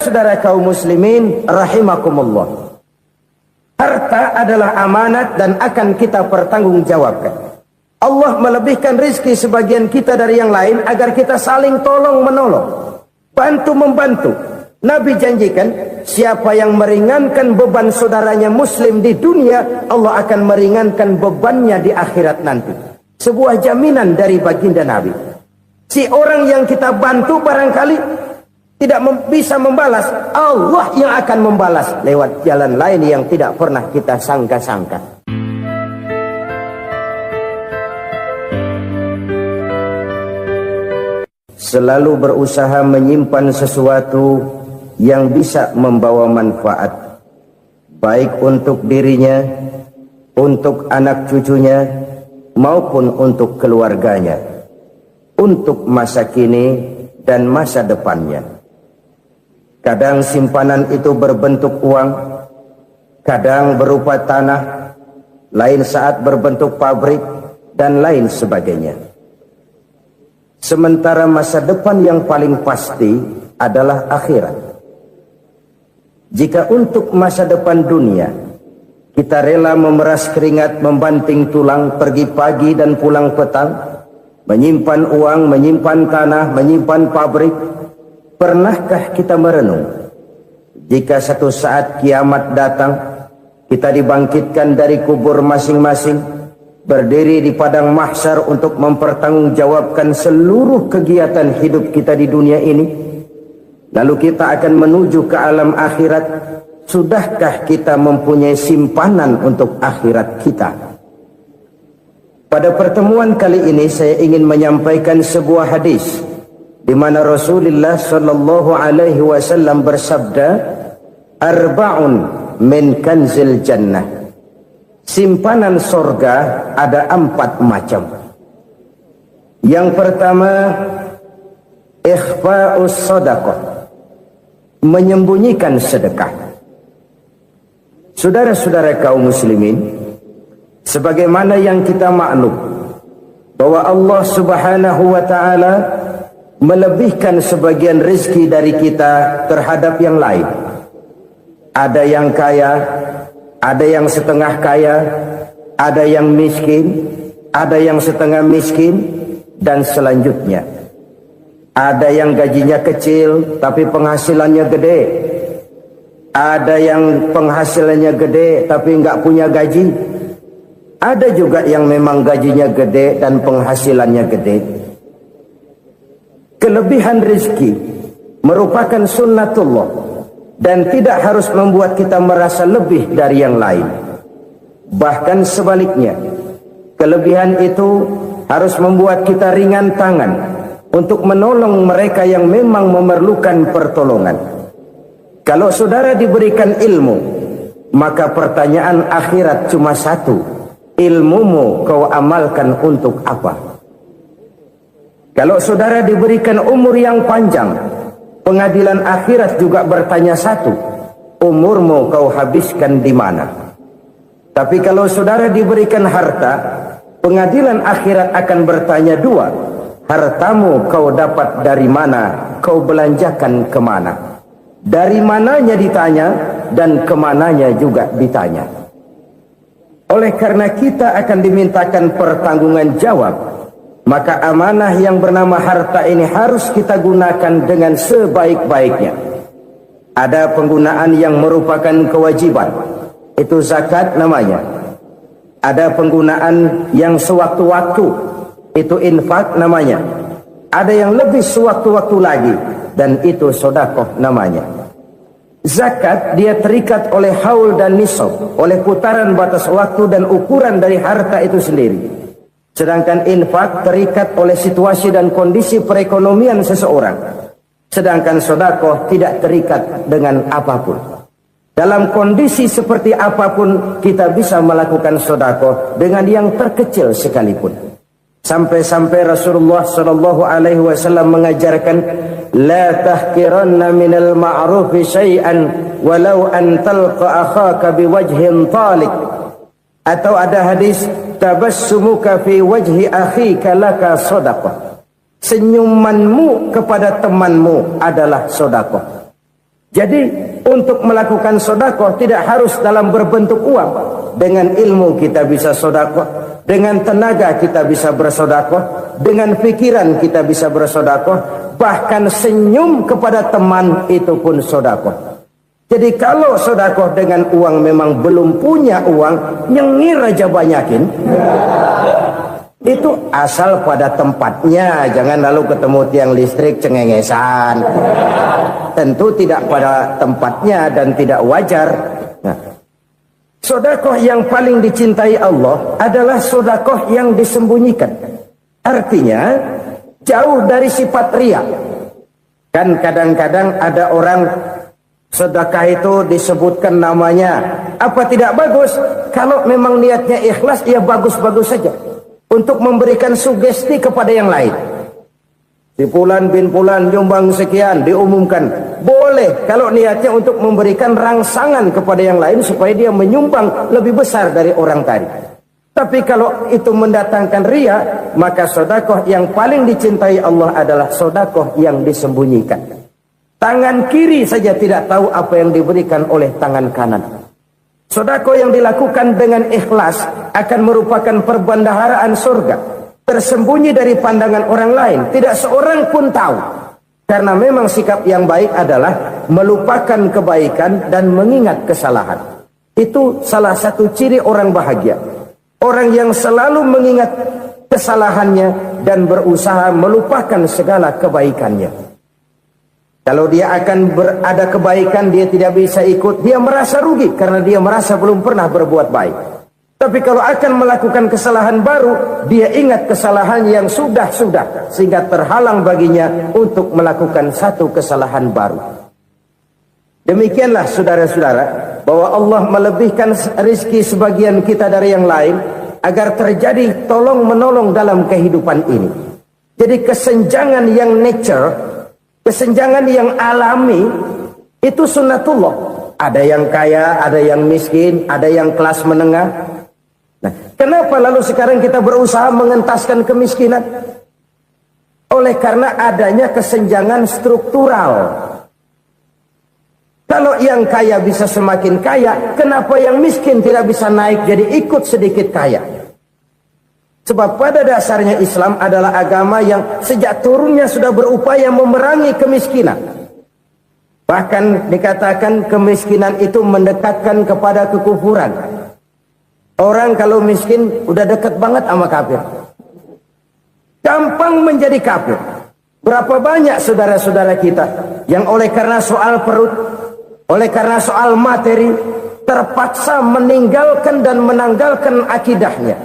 Saudara kaum muslimin rahimakumullah, harta adalah amanat dan akan kita pertanggungjawabkan. Allah melebihkan rizki sebagian kita dari yang lain agar kita saling tolong menolong, bantu membantu. Nabi janjikan, siapa yang meringankan beban saudaranya muslim di dunia, Allah akan meringankan bebannya di akhirat nanti. Sebuah jaminan dari baginda Nabi. Si orang yang kita bantu barangkali tidak bisa membalas, Allah yang akan membalas lewat jalan lain yang tidak pernah kita sangka-sangka. Selalu berusaha menyimpan sesuatu yang bisa membawa manfaat, baik untuk dirinya, untuk anak cucunya, maupun untuk keluarganya, untuk masa kini dan masa depannya. Kadang simpanan itu berbentuk uang, kadang berupa tanah, lain saat berbentuk pabrik, dan lain sebagainya. Sementara masa depan yang paling pasti adalah akhirat. Jika untuk masa depan dunia, kita rela memeras keringat, membanting tulang, pergi pagi dan pulang petang, menyimpan uang, menyimpan tanah, menyimpan pabrik, pernahkah kita merenung, jika satu saat kiamat datang, kita dibangkitkan dari kubur masing-masing, berdiri di padang mahsyar untuk mempertanggungjawabkan seluruh kegiatan hidup kita di dunia ini, lalu kita akan menuju ke alam akhirat. Sudahkah kita mempunyai simpanan untuk akhirat kita? Pada pertemuan kali ini saya ingin menyampaikan sebuah hadis di mana Rasulullah sallallahu alaihi wasallam bersabda, arba'un min kanzil jannah. Simpanan sorga ada 4 macam. Yang pertama, ikhfa'us sadaqah, menyembunyikan sedekah. Saudara-saudara kaum muslimin, sebagaimana yang kita maklum bahwa Allah Subhanahu wa taala melebihkan sebagian rezeki dari kita terhadap yang lain. Ada yang kaya, ada yang setengah kaya, ada yang miskin, ada yang setengah miskin, dan selanjutnya. Ada yang gajinya kecil tapi penghasilannya gede. Ada yang penghasilannya gede tapi nggak punya gaji. Ada juga yang memang gajinya gede dan penghasilannya gede. Kelebihan rezeki merupakan sunnatullah dan tidak harus membuat kita merasa lebih dari yang lain. Bahkan sebaliknya, kelebihan itu harus membuat kita ringan tangan untuk menolong mereka yang memang memerlukan pertolongan. Kalau saudara diberikan ilmu, maka pertanyaan akhirat cuma satu: ilmumu kau amalkan untuk apa? Kalau saudara diberikan umur yang panjang, pengadilan akhirat juga bertanya satu: umurmu kau habiskan di mana? Tapi kalau saudara diberikan harta, pengadilan akhirat akan bertanya dua: hartamu kau dapat dari mana? Kau belanjakan kemana? Dari mananya ditanya, dan kemananya juga ditanya. Oleh karena kita akan dimintakan pertanggungan jawab, maka amanah yang bernama harta ini harus kita gunakan dengan sebaik-baiknya. Ada penggunaan yang merupakan kewajiban, itu zakat namanya. Ada penggunaan yang sewaktu-waktu, itu infak namanya. Ada yang lebih sewaktu-waktu lagi, dan itu sedekah namanya. Zakat dia terikat oleh haul dan nisab, oleh putaran batas waktu dan ukuran dari harta itu sendiri. Sedangkan infak terikat oleh situasi dan kondisi perekonomian seseorang. Sedangkan sedekah tidak terikat dengan apapun. Dalam kondisi seperti apapun kita bisa melakukan sedekah dengan yang terkecil sekalipun. Sampai-sampai Rasulullah sallallahu alaihi wasallam mengajarkan, la tahqiranna minal ma'rufi syai'an walau an talqa akhaka biwajhin talik. Atau ada hadis, tabassumuka fi wajhi akhika laka sedekah. Senyumanmu kepada temanmu adalah sedekah. Jadi untuk melakukan sedekah tidak harus dalam berbentuk uang. Dengan ilmu kita bisa sedekah, dengan tenaga kita bisa bersedekah, dengan pikiran kita bisa bersedekah, bahkan senyum kepada teman itu pun sedekah. Jadi kalau sedekah dengan uang memang belum punya uang, nyengir aja banyakin. Itu asal pada tempatnya, jangan lalu ketemu tiang listrik cengengesan. Tentu tidak pada tempatnya dan tidak wajar. Nah, sedekah yang paling dicintai Allah adalah sedekah yang disembunyikan. Artinya jauh dari sifat riya. Kan kadang-kadang ada orang sedekah itu disebutkan namanya. Apa tidak bagus? Kalau memang niatnya ikhlas, ya bagus-bagus saja. Untuk memberikan sugesti kepada yang lain. Si Fulan bin Fulan nyumbang sekian, diumumkan. Boleh kalau niatnya untuk memberikan rangsangan kepada yang lain supaya dia menyumbang lebih besar dari orang tadi. Tapi kalau itu mendatangkan riya, maka sedekah yang paling dicintai Allah adalah sedekah yang disembunyikan. Tangan kiri saja tidak tahu apa yang diberikan oleh tangan kanan. Sedekah yang dilakukan dengan ikhlas akan merupakan perbendaharaan surga, tersembunyi dari pandangan orang lain, tidak seorang pun tahu. Karena memang sikap yang baik adalah melupakan kebaikan dan mengingat kesalahan. Itu salah satu ciri orang bahagia. Orang yang selalu mengingat kesalahannya dan berusaha melupakan segala kebaikannya. Kalau dia akan berada kebaikan, dia tidak bisa ikut, dia merasa rugi karena dia merasa belum pernah berbuat baik. Tapi kalau akan melakukan kesalahan baru, dia ingat kesalahan yang sudah-sudah, sehingga terhalang baginya untuk melakukan satu kesalahan baru. Demikianlah saudara-saudara, bahwa Allah melebihkan rizki sebagian kita dari yang lain, agar terjadi tolong-menolong dalam kehidupan ini. Jadi kesenjangan yang nature, kesenjangan yang alami, itu sunnatullah. Ada yang kaya, ada yang miskin, ada yang kelas menengah. Nah, kenapa lalu sekarang kita berusaha mengentaskan kemiskinan? Oleh karena adanya kesenjangan struktural. Kalau yang kaya bisa semakin kaya, kenapa yang miskin tidak bisa naik jadi ikut sedikit kaya? Sebab pada dasarnya Islam adalah agama yang sejak turunnya sudah berupaya memerangi kemiskinan. Bahkan dikatakan kemiskinan itu mendekatkan kepada kekufuran. Orang kalau miskin udah dekat banget sama kafir. Gampang menjadi kafir. Berapa banyak saudara-saudara kita yang oleh karena soal perut, oleh karena soal materi, terpaksa meninggalkan dan menanggalkan akidahnya.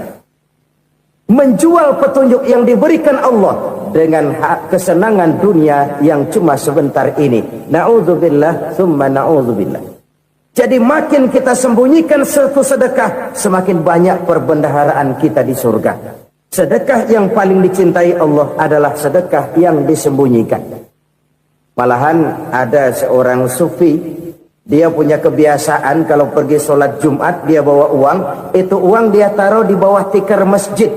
Menjual petunjuk yang diberikan Allah dengan kesenangan dunia yang cuma sebentar ini. Na'udzubillah, summa na'udzubillah. Jadi makin kita sembunyikan satu sedekah, semakin banyak perbendaharaan kita di surga. Sedekah yang paling dicintai Allah adalah sedekah yang disembunyikan. Malahan ada seorang sufi, dia punya kebiasaan kalau pergi sholat Jumat dia bawa uang, itu uang dia taruh di bawah tikar masjid.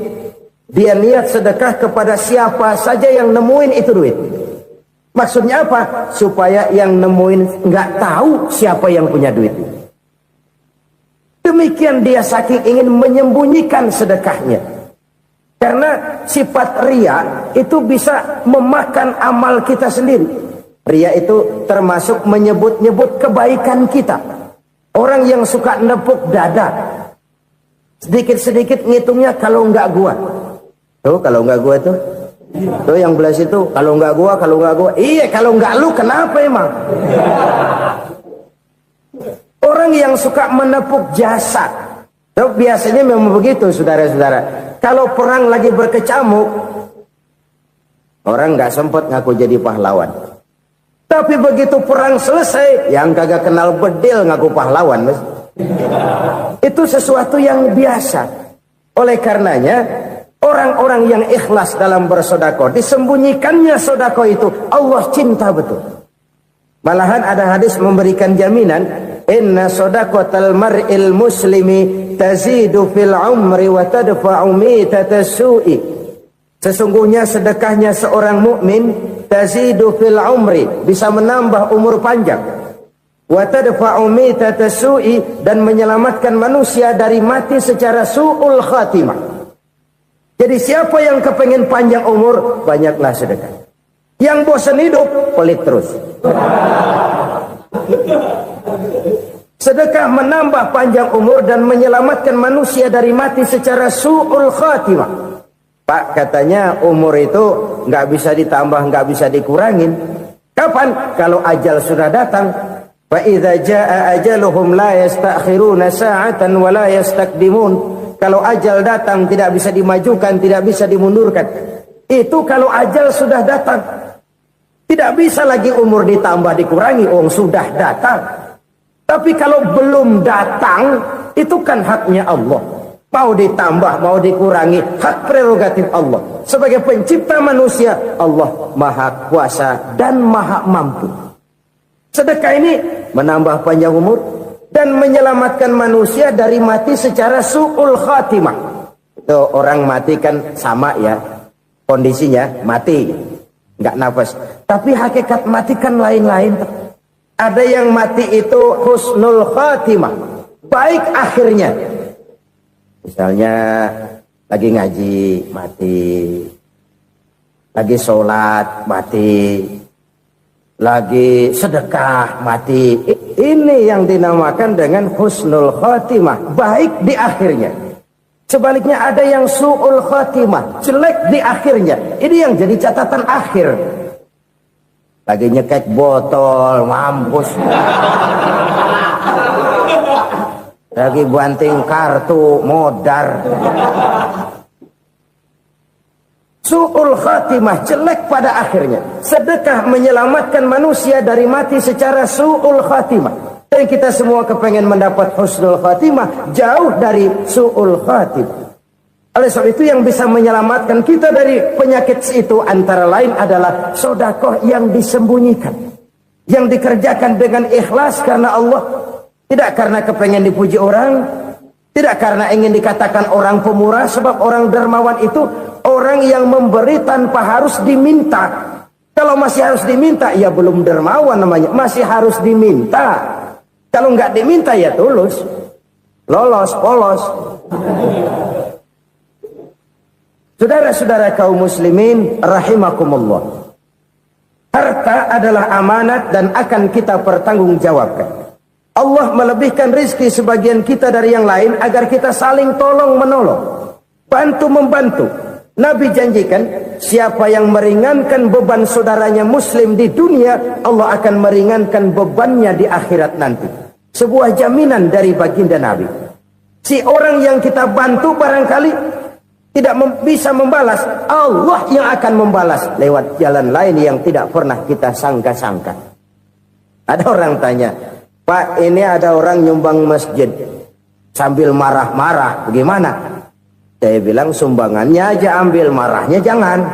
Dia niat sedekah kepada siapa saja yang nemuin itu duit. Maksudnya apa? Supaya yang nemuin nggak tahu siapa yang punya duit. Demikian dia saking ingin menyembunyikan sedekahnya. Karena sifat riya itu bisa memakan amal kita sendiri. Riya itu termasuk menyebut-nyebut kebaikan kita. Orang yang suka nepuk dada, sedikit-sedikit ngitungnya kalau nggak gua. Tuh kalau nggak gua tuh. Tuh yang belah situ, kalau nggak gua, kalau nggak gua. Iya, kalau nggak lu kenapa emang? Orang yang suka menepuk jasa. Tuh biasanya memang begitu saudara-saudara. Kalau perang lagi berkecamuk, orang nggak sempat ngaku jadi pahlawan. Tapi begitu perang selesai, yang kagak kenal bedil ngaku pahlawan, mas. Itu sesuatu yang biasa. Oleh karenanya, orang-orang yang ikhlas dalam bersedekah, disembunyikannya sedekah itu, Allah cinta betul. Malahan ada hadis memberikan jaminan, inna sedaqatal mar'il muslimi tazidu fil umri wa tadfa'u mitatas su'i. Sesungguhnya sedekahnya seorang mukmin tazidu fil umri, bisa menambah umur panjang, wa tadfa'u mitata su'i, dan menyelamatkan manusia dari mati secara su'ul khatimah. Jadi siapa yang kepengen panjang umur, banyaklah sedekah. Yang bosan hidup, pelit terus. Sedekah menambah panjang umur dan menyelamatkan manusia dari mati secara su'ul khatimah. Pak, katanya umur itu nggak bisa ditambah, nggak bisa dikurangin. Kapan? Kalau ajal sudah datang. Fa idza jaa ajaluhum la yastakhiruna sa'atan wa la yastaqdimun. Kalau ajal datang tidak bisa dimajukan, tidak bisa dimundurkan. Itu kalau ajal sudah datang. Tidak bisa lagi umur ditambah dikurangi, sudah datang. Tapi kalau belum datang, itu kan haknya Allah. Mau ditambah, mau dikurangi, hak prerogatif Allah. Sebagai pencipta manusia, Allah maha kuasa dan maha mampu. Sedekah ini menambah panjang umur dan menyelamatkan manusia dari mati secara su'ul khatimah. Itu orang mati kan sama ya, kondisinya mati, nggak nafas. Tapi hakikat mati kan lain-lain. Ada yang mati itu husnul khatimah, baik akhirnya. Misalnya lagi ngaji mati, lagi sholat mati, lagi sedekah mati. Ini yang dinamakan dengan husnul khatimah, baik di akhirnya. Sebaliknya ada yang su'ul khatimah, jelek di akhirnya. Ini yang jadi catatan akhir. Lagi nyekek botol, mampus. Lagi banting kartu, modar. Su'ul khatimah, jelek pada akhirnya. Sedekah menyelamatkan manusia dari mati secara su'ul khatimah. Dan kita semua kepengen mendapat husnul khatimah, jauh dari su'ul khatimah. Oleh sebab itu yang bisa menyelamatkan kita dari penyakit itu antara lain adalah sedekah yang disembunyikan, yang dikerjakan dengan ikhlas karena Allah, tidak karena kepengen dipuji orang, tidak karena ingin dikatakan orang pemurah. Sebab orang dermawan itu orang yang memberi tanpa harus diminta. Kalau masih harus diminta, ya belum dermawan namanya, masih harus diminta. Kalau nggak diminta ya tulus, lolos, polos. Saudara-saudara kaum muslimin rahimakumullah. Harta adalah amanat dan akan kita pertanggungjawabkan. Allah melebihkan rizki sebagian kita dari yang lain agar kita saling tolong menolong, bantu membantu. Nabi janjikan siapa yang meringankan beban saudaranya muslim di dunia, Allah akan meringankan bebannya di akhirat nanti. Sebuah jaminan dari baginda Nabi. Si orang yang kita bantu barangkali tidak bisa membalas, Allah yang akan membalas lewat jalan lain yang tidak pernah kita sangka-sangka. Ada orang tanya, Pak, ini ada orang nyumbang masjid sambil marah-marah, bagaimana? Saya bilang sumbangannya aja ambil, marahnya jangan.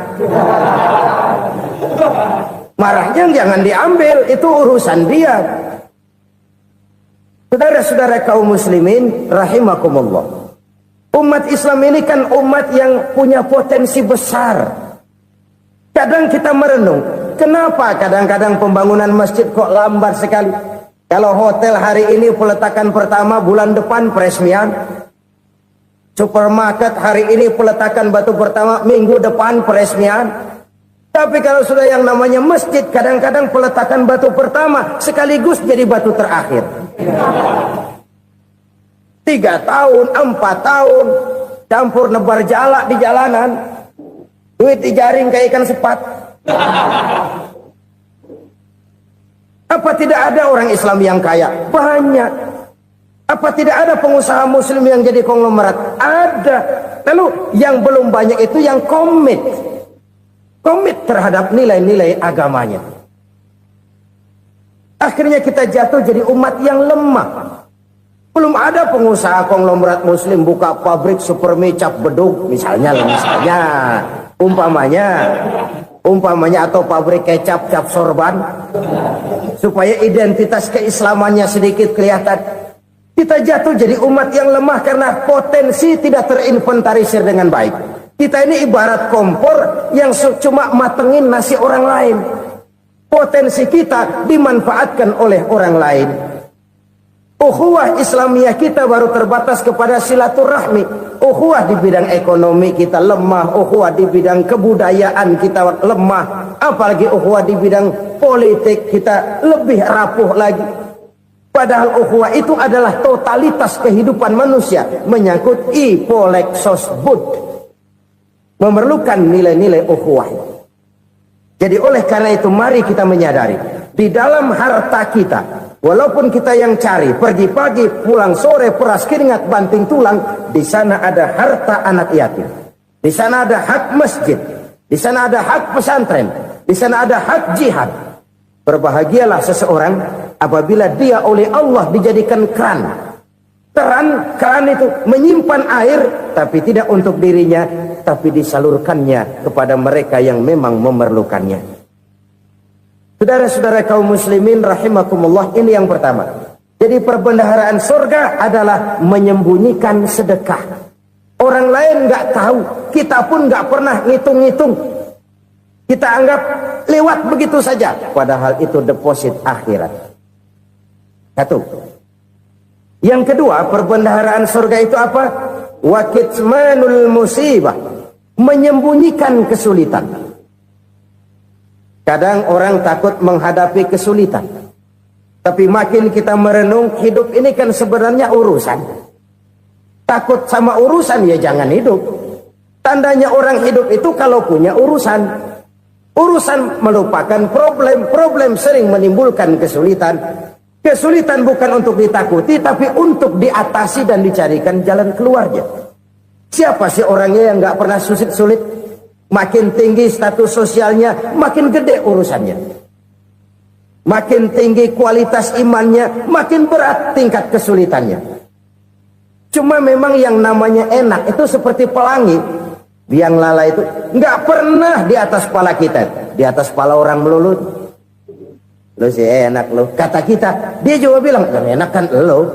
Marahnya jangan diambil, itu urusan dia. Saudara-saudara kaum muslimin rahimakumullah. Umat Islam ini kan umat yang punya potensi besar. Kadang kita merenung, kenapa kadang-kadang pembangunan masjid kok lambat sekali? Kalau hotel hari ini peletakan pertama, bulan depan peresmian. Supermarket hari ini peletakan batu pertama, minggu depan peresmian. Tapi kalau sudah yang namanya masjid, kadang-kadang peletakan batu pertama sekaligus jadi batu terakhir. 3 tahun, 4 tahun, campur nebar jalak di jalanan, duit dijaring kayak ikan sepat. Apa tidak ada orang Islam yang kaya? Banyak. Apa tidak ada pengusaha muslim yang jadi konglomerat? Ada. Lalu yang belum banyak itu yang komit terhadap nilai-nilai agamanya. Akhirnya kita jatuh jadi umat yang lemah. Belum ada pengusaha konglomerat muslim buka pabrik supermi cap bedug misalnya umpamanya atau pabrik kecap cap sorban supaya identitas keislamannya sedikit kelihatan. Kita jatuh jadi umat yang lemah karena potensi tidak terinventarisir dengan baik. Kita ini ibarat kompor yang cuma matengin nasi orang lain. potensi kita dimanfaatkan oleh orang lain. Ukhuwah Islamiyah kita baru terbatas kepada silaturahmi. Ukhuwah di bidang ekonomi kita lemah, ukhuwah di bidang kebudayaan kita lemah, apalagi ukhuwah di bidang politik kita lebih rapuh lagi. Padahal ukhuwah itu adalah totalitas kehidupan manusia, menyangkut ipolek sosbud, memerlukan nilai-nilai ukhuwah. Jadi oleh karena itu mari kita menyadari di dalam harta kita, walaupun kita yang cari pergi pagi pulang sore peras keringat banting tulang, di sana ada harta anak yatim, di sana ada hak masjid, di sana ada hak pesantren, di sana ada hak jihad. Berbahagialah seseorang apabila dia oleh Allah dijadikan keran. Keran itu menyimpan air, tapi tidak untuk dirinya, tapi disalurkannya kepada mereka yang memang memerlukannya. Saudara-saudara kaum muslimin rahimakumullah, ini yang pertama. Jadi perbendaharaan surga adalah menyembunyikan sedekah. Orang lain nggak tahu, kita pun nggak pernah ngitung-ngitung. Kita anggap lewat begitu saja, padahal itu deposit akhirat. Satu. Yang kedua, perbendaharaan surga itu apa? Wa kitmanul musibah, menyembunyikan kesulitan. Kadang orang takut menghadapi kesulitan, tapi makin kita merenung, hidup ini kan sebenarnya urusan. Takut sama urusan ya jangan hidup. Tandanya orang hidup itu kalau punya urusan. Urusan melupakan problem, problem sering menimbulkan kesulitan. Kesulitan bukan untuk ditakuti, tapi untuk diatasi dan dicarikan jalan keluarnya. Siapa sih orangnya yang nggak pernah sulit-sulit? Makin tinggi status sosialnya, makin gede urusannya. Makin tinggi kualitas imannya, makin berat tingkat kesulitannya. Cuma memang yang namanya enak itu seperti pelangi. Biang lala itu nggak pernah di atas kepala kita, di atas kepala orang melulu. Lu sih enak lu, kata kita. Dia juga bilang yang enak kan lu.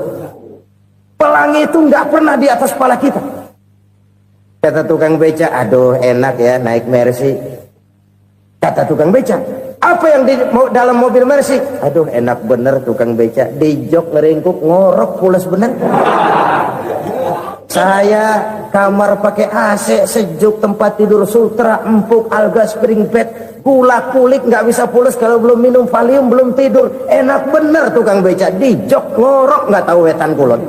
Pelangi itu nggak pernah di atas kepala kita. Kata tukang beca, aduh enak ya naik Mercy. Kata tukang beca, apa yang di dalam mobil Mercy? Aduh enak bener tukang beca, di jok ngeringkuk ngorok pulas bener. Saya kamar pakai AC sejuk, tempat tidur sutra empuk, alga spring bed, gula kulik nggak bisa pulas kalau belum minum Valium, belum tidur. Enak bener tukang beca, di jok ngorok nggak tahu wetan kulon.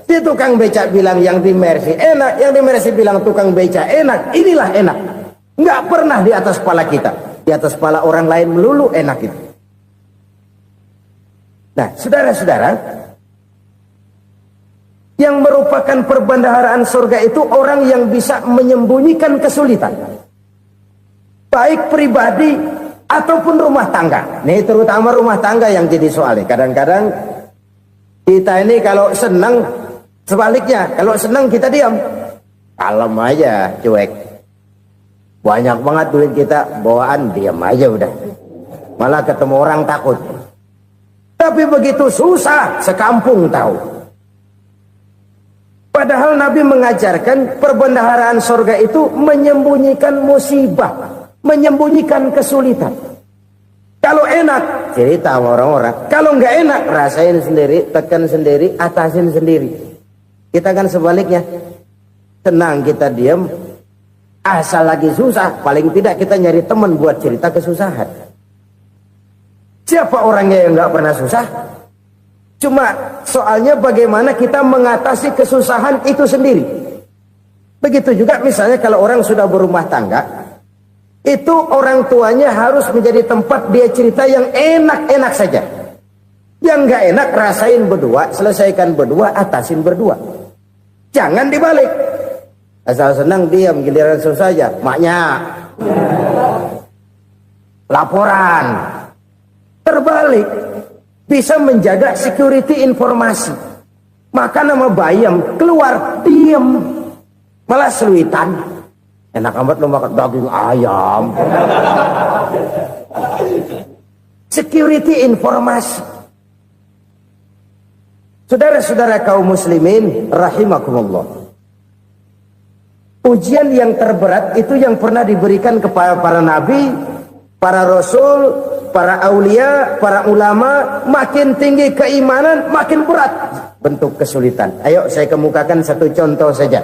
Si tukang beca bilang yang di Mercy enak, yang di Mercy bilang tukang beca enak. Inilah enak, nggak pernah di atas kepala kita, di atas kepala orang lain melulu enak itu. Nah saudara-saudara, yang merupakan perbendaharaan surga itu orang yang bisa menyembunyikan kesulitan, baik pribadi ataupun rumah tangga. Nih terutama rumah tangga yang jadi soalnya. Kadang-kadang kita ini kalau senang, sebaliknya kalau senang kita diam, kalem aja, cuek. Banyak banget duit kita bawaan, diam aja udah. Malah ketemu orang takut. Tapi begitu susah, sekampung tahu. Padahal Nabi mengajarkan perbendaharaan surga itu menyembunyikan musibah, menyembunyikan kesulitan. Kalau enak, cerita sama orang-orang. Kalau nggak enak, rasain sendiri, tekan sendiri, atasin sendiri. Kita kan sebaliknya. Tenang kita diam, asal lagi susah, paling tidak kita nyari teman buat cerita kesusahan. Siapa orangnya yang nggak pernah susah? Cuma soalnya bagaimana kita mengatasi kesusahan itu sendiri. Begitu juga misalnya kalau orang sudah berumah tangga, itu orang tuanya harus menjadi tempat dia cerita yang enak-enak saja. Yang nggak enak rasain berdua, selesaikan berdua, atasin berdua. Jangan dibalik. Asal senang diam, giliran susah saja. Maknya laporan. Terbalik. Bisa menjaga security informasi. Maka nama bayam keluar diam, malah seluitan. Enak amat lo makan daging ayam. Security informasi. Saudara-saudara kaum muslimin rahimakumullah. Ujian yang terberat itu yang pernah diberikan kepada para nabi para rasul, para aulia, para ulama, makin tinggi keimanan, makin berat bentuk kesulitan. Ayo saya kemukakan satu contoh saja.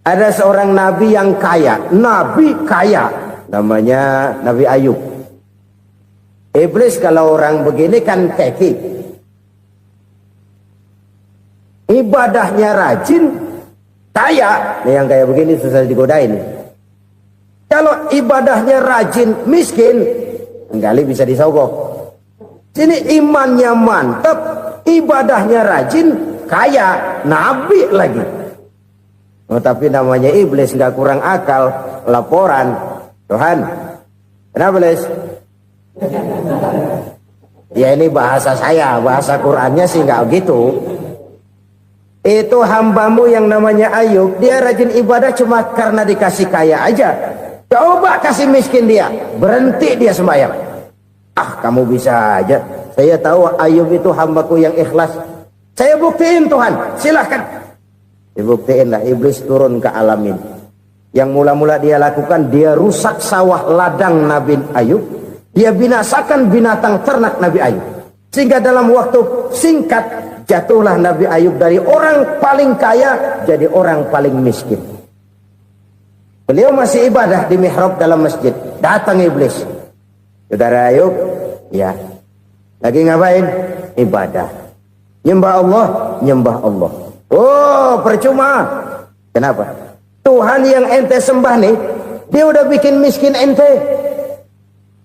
Ada seorang nabi yang kaya, nabi kaya, namanya Nabi Ayub. Iblis kalau orang begini kan keki, ibadahnya rajin, kaya. Nih yang kayak begini susah digodain. Kalau ibadahnya rajin, miskin, kali bisa disogok. Sini imannya mantap, ibadahnya rajin, kaya, nabi lagi. Oh, tapi namanya iblis nggak kurang akal. Laporan, Tuhan, kenapa Les? Ya ini bahasa saya, bahasa Qurannya sih nggak gitu. Itu hambamu yang namanya Ayub, dia rajin ibadah cuma karena dikasih kaya aja. Coba kasih miskin dia, berhenti dia sembahyang. Ah, kamu bisa aja. Saya tahu Ayub itu hambaku yang ikhlas. Saya buktiin Tuhan, silahkan. Dibuktiin lah, iblis turun ke alam ini. Yang mula-mula dia lakukan, dia rusak sawah ladang Nabi Ayub. Dia binasakan binatang ternak Nabi Ayub. Sehingga dalam waktu singkat, jatuhlah Nabi Ayub dari orang paling kaya, jadi orang paling miskin. Beliau masih ibadah di mihrab dalam masjid. Datang iblis. Saudara Ayub, ya. Lagi ngapain? Ibadah. Nyembah Allah, nyembah Allah. Oh, percuma. Kenapa? Tuhan yang ente sembah nih, dia udah bikin miskin ente.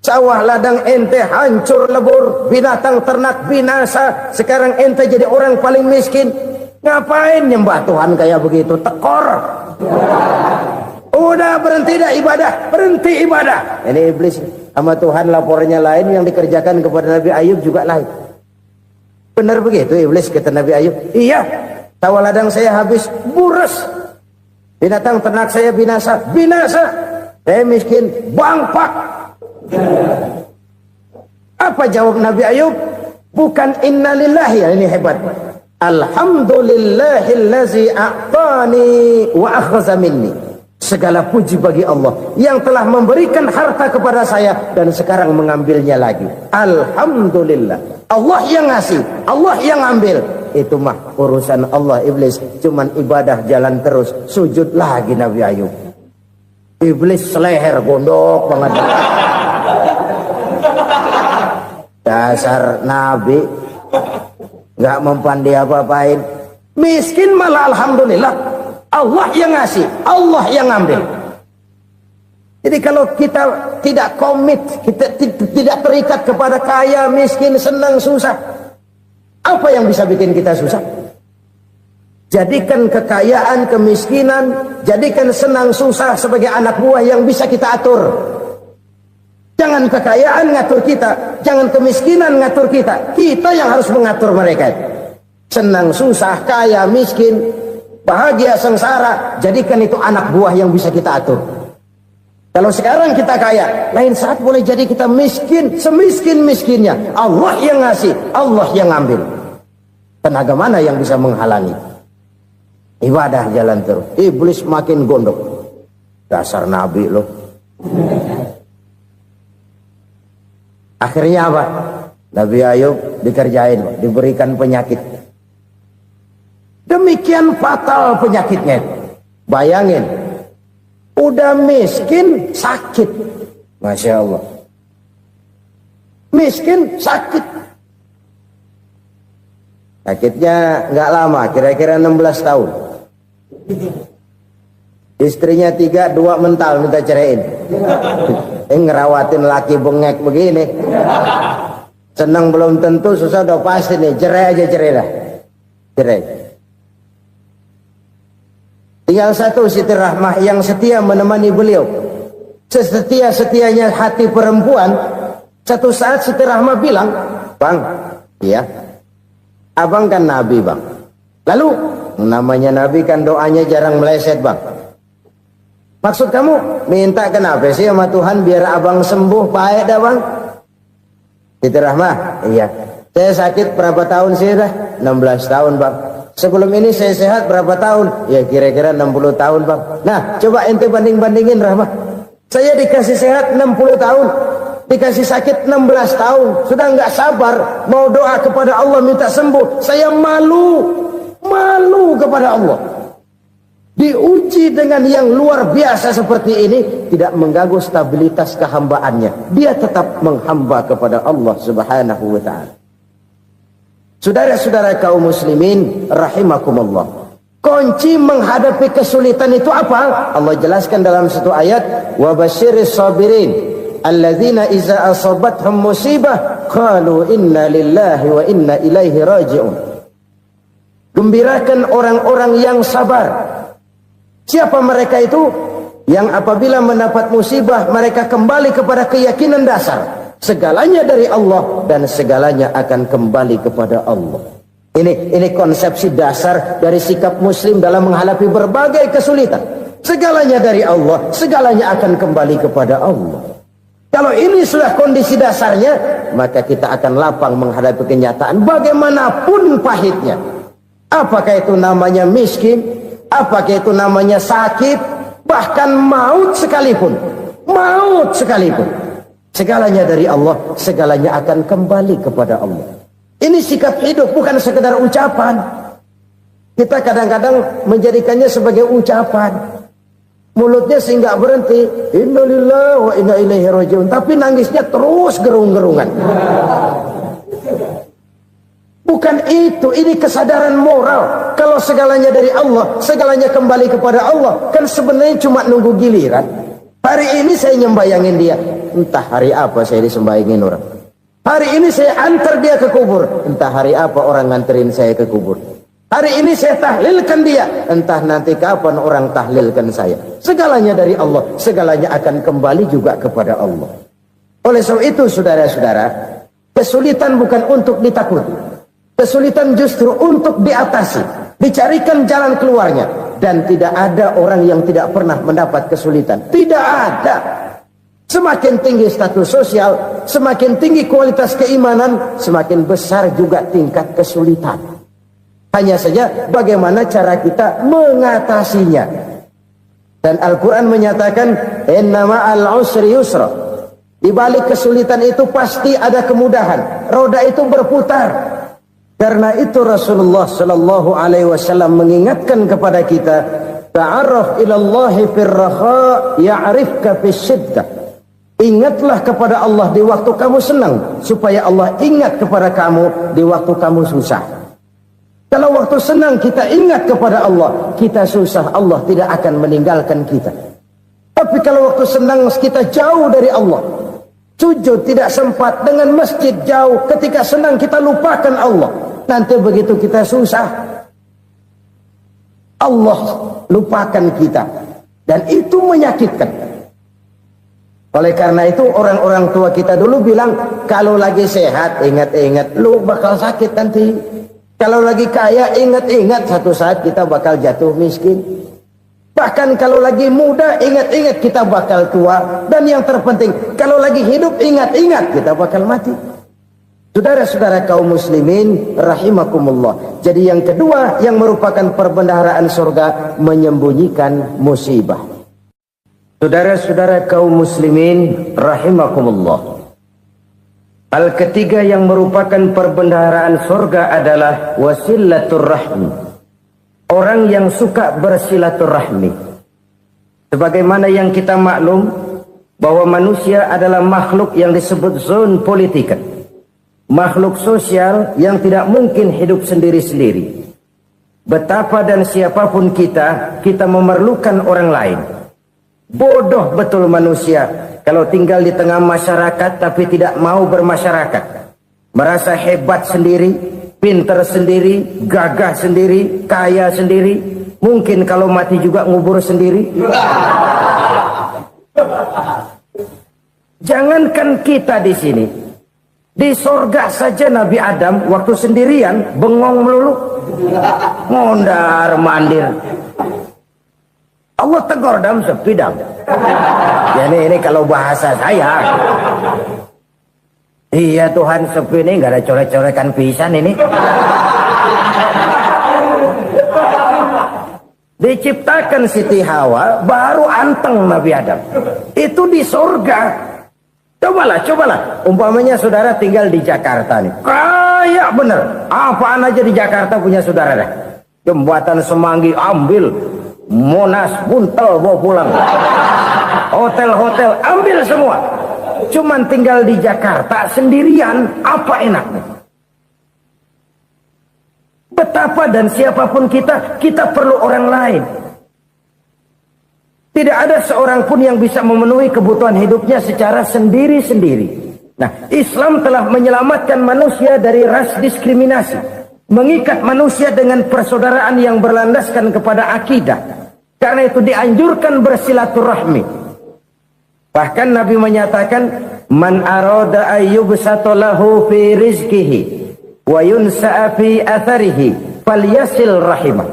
Sawah ladang ente hancur lebur, binatang ternak binasa. Sekarang ente jadi orang paling miskin. Ngapain nyembah Tuhan kayak begitu? Tekor. Udah berhenti dah ibadah, berhenti ibadah. Ini iblis sama Tuhan laporannya lain, yang dikerjakan kepada Nabi Ayub juga lain. Benar begitu iblis kata Nabi Ayub? Iya. Sawah ladang saya habis, buras. Binatang ternak saya binasa, binasa. Saya miskin, bangpak. Apa jawab Nabi Ayub? Bukan innalillahi, ya ini hebat. Alhamdulillahillazi a'tani wa akhza minni. Segala puji bagi Allah yang telah memberikan harta kepada saya dan sekarang mengambilnya lagi. Alhamdulillah. Allah yang ngasih, Allah yang ambil. Itu mah urusan Allah. Iblis cuman ibadah jalan terus, sujud lagi Nabi Ayub. Iblis seleher gondok banget. Dasar Nabi nggak mempan dia apa-apain. Miskin malah alhamdulillah. Allah yang ngasih, Allah yang ngambil. Jadi kalau kita tidak komit, kita tidak terikat kepada kaya, miskin, senang, susah, apa yang bisa bikin kita susah? Jadikan kekayaan, kemiskinan, jadikan senang, susah sebagai anak buah yang bisa kita atur. Jangan kekayaan ngatur kita, jangan kemiskinan ngatur kita. Kita yang harus mengatur mereka. Senang, susah, kaya, miskin, bahagia, sengsara, jadikan itu anak buah yang bisa kita atur. Kalau sekarang kita kaya, lain saat boleh jadi kita miskin, semiskin-miskinnya. Allah yang ngasih, Allah yang ngambil. Tenaga mana yang bisa menghalangi? Ibadah jalan terus. Iblis makin gondok. Dasar Nabi loh. Akhirnya apa? Nabi Ayub dikerjain, diberikan penyakit. Demikian fatal penyakitnya. Bayangin, udah miskin sakit. Masya Allah. Miskin sakit. Sakitnya nggak lama, kira-kira 16 tahun. Istrinya 3, 2 mental minta ceraiin. Ngerawatin laki bengek begini. Senang belum tentu, susah udah pasti nih. Cerai aja, cerai dah. Cerai. Tinggal satu Siti Rahmah yang setia menemani beliau. Sesetia-setianya hati perempuan. Satu saat Siti Rahmah bilang, "Bang, iya, abang kan Nabi bang. Lalu, namanya Nabi kan doanya jarang meleset bang. Maksud kamu minta kenapa sih sama Tuhan biar abang sembuh baik dah bang?" Siti Rahmah, iya. Saya sakit berapa tahun sih dah? 16 tahun bang. Sebelum ini saya sehat berapa tahun? Ya kira-kira 60 tahun bang. Nah coba ente banding-bandingin Rahmah. Saya dikasih sehat 60 tahun. dikasih sakit 16 tahun, sudah nggak sabar mau doa kepada Allah minta sembuh. Saya malu kepada Allah. Diuji dengan yang luar biasa seperti ini, tidak mengganggu stabilitas kehambaannya. Dia tetap menghamba kepada Allah Subhanahu wa ta'ala. Saudara-saudara kaum muslimin rahimakumullah, kunci menghadapi kesulitan itu apa? Allah jelaskan dalam satu ayat, wa basyiris sabirin alladzina iza asabathum musibah qalu inna lillahi wa inna ilaihi raji'un. Gembirakan orang-orang yang sabar. Siapa mereka itu? Yang apabila mendapat musibah mereka kembali kepada keyakinan dasar, segalanya dari Allah dan segalanya akan kembali kepada Allah. Ini konsepsi dasar dari sikap muslim dalam menghadapi berbagai kesulitan. Segalanya dari Allah, segalanya akan kembali kepada Allah. Kalau ini sudah kondisi dasarnya, maka kita akan lapang menghadapi kenyataan bagaimanapun pahitnya. Apakah itu namanya miskin, apakah itu namanya sakit, bahkan maut sekalipun. Segalanya dari Allah, segalanya akan kembali kepada Allah. Ini sikap hidup, bukan sekedar ucapan. Kita kadang-kadang menjadikannya sebagai ucapan. Mulutnya sih nggak berhenti, innalillahi wa inna ilaihi raji'un, tapi nangisnya terus gerung-gerungan. Bukan itu, ini kesadaran moral. Kalau segalanya dari Allah, segalanya kembali kepada Allah, kan sebenarnya cuma nunggu giliran. Hari ini saya nyembayangin dia, entah hari apa saya disembayangin orang. Hari ini saya antar dia ke kubur, entah hari apa orang nganterin saya ke kubur. Hari ini saya tahlilkan dia, entah nanti kapan orang tahlilkan saya. Segalanya dari Allah, segalanya akan kembali juga kepada Allah. Oleh sebab itu saudara-saudara, kesulitan bukan untuk ditakuti. Kesulitan justru untuk diatasi, dicarikan jalan keluarnya. Dan tidak ada orang yang tidak pernah mendapat kesulitan. Tidak ada. Semakin tinggi status sosial, semakin tinggi kualitas keimanan, semakin besar juga tingkat kesulitan. Hanya saja bagaimana cara kita mengatasinya. Dan Al-Quran menyatakan, inna ma'al usri yusra. Di balik kesulitan itu pasti ada kemudahan. Roda itu berputar. Karena itu Rasulullah sallallahu alaihi wasallam mengingatkan kepada kita, ta'arraf ilallahi firraha ya'rifka fisyiddah. Ingatlah kepada Allah di waktu kamu senang, supaya Allah ingat kepada kamu di waktu kamu susah. Kalau waktu senang kita ingat kepada Allah, kita susah, Allah tidak akan meninggalkan kita. Tapi kalau waktu senang kita jauh dari Allah, sujud tidak sempat, dengan masjid jauh, ketika senang kita lupakan Allah. Nanti begitu kita susah, Allah lupakan kita. Dan itu menyakitkan. Oleh karena itu orang-orang tua kita dulu bilang, kalau lagi sehat ingat-ingat lu bakal sakit nanti. Kalau lagi kaya ingat-ingat satu saat kita bakal jatuh miskin. Bahkan kalau lagi muda ingat-ingat kita bakal tua. Dan yang terpenting, kalau lagi hidup ingat-ingat kita bakal mati. Saudara-saudara kaum muslimin rahimakumullah. Jadi yang kedua yang merupakan perbendaharaan surga, menyembunyikan musibah. Saudara-saudara kaum muslimin rahimakumullah. Hal ketiga yang merupakan perbendaharaan surga adalah wasilatur rahmi. Orang yang suka bersilaturahmi. Sebagaimana yang kita maklum bahwa manusia adalah makhluk yang disebut zon politika. Makhluk sosial yang tidak mungkin hidup sendiri-sendiri. Betapa dan siapapun kita memerlukan orang lain. Bodoh betul manusia kalau tinggal di tengah masyarakat tapi tidak mau bermasyarakat. Merasa hebat sendiri, pinter sendiri, gagah sendiri, kaya sendiri. Mungkin kalau mati juga ngubur sendiri. Jangankan kita di sini. Di sorga saja Nabi Adam waktu sendirian bengong melulu, mondar mandir. Allah tegur dam sepi dam. Jadi ini kalau bahasa saya, iya Tuhan sepi ini nggak ada colek-colekan pisan ini. Diciptakan Siti Hawa baru anteng Nabi Adam. Itu di sorga. Cobalah. Umpamanya saudara tinggal di Jakarta nih. Kayak bener. Apaan aja di Jakarta punya saudara dah. Jembatan Semanggi ambil. Monas, Buntel bawa pulang. Hotel-hotel ambil semua. Cuman tinggal di Jakarta sendirian, apa enaknya? Betapa dan siapapun kita perlu orang lain. Tidak ada seorang pun yang bisa memenuhi kebutuhan hidupnya secara sendiri-sendiri. Nah, Islam telah menyelamatkan manusia dari ras diskriminasi. Mengikat manusia dengan persaudaraan yang berlandaskan kepada akidah. Karena itu dianjurkan bersilaturahmi. Bahkan Nabi menyatakan, man arada ayyubsata lahu fi rizqihi wa yunsa'a fi atharihi falyasil rahimah.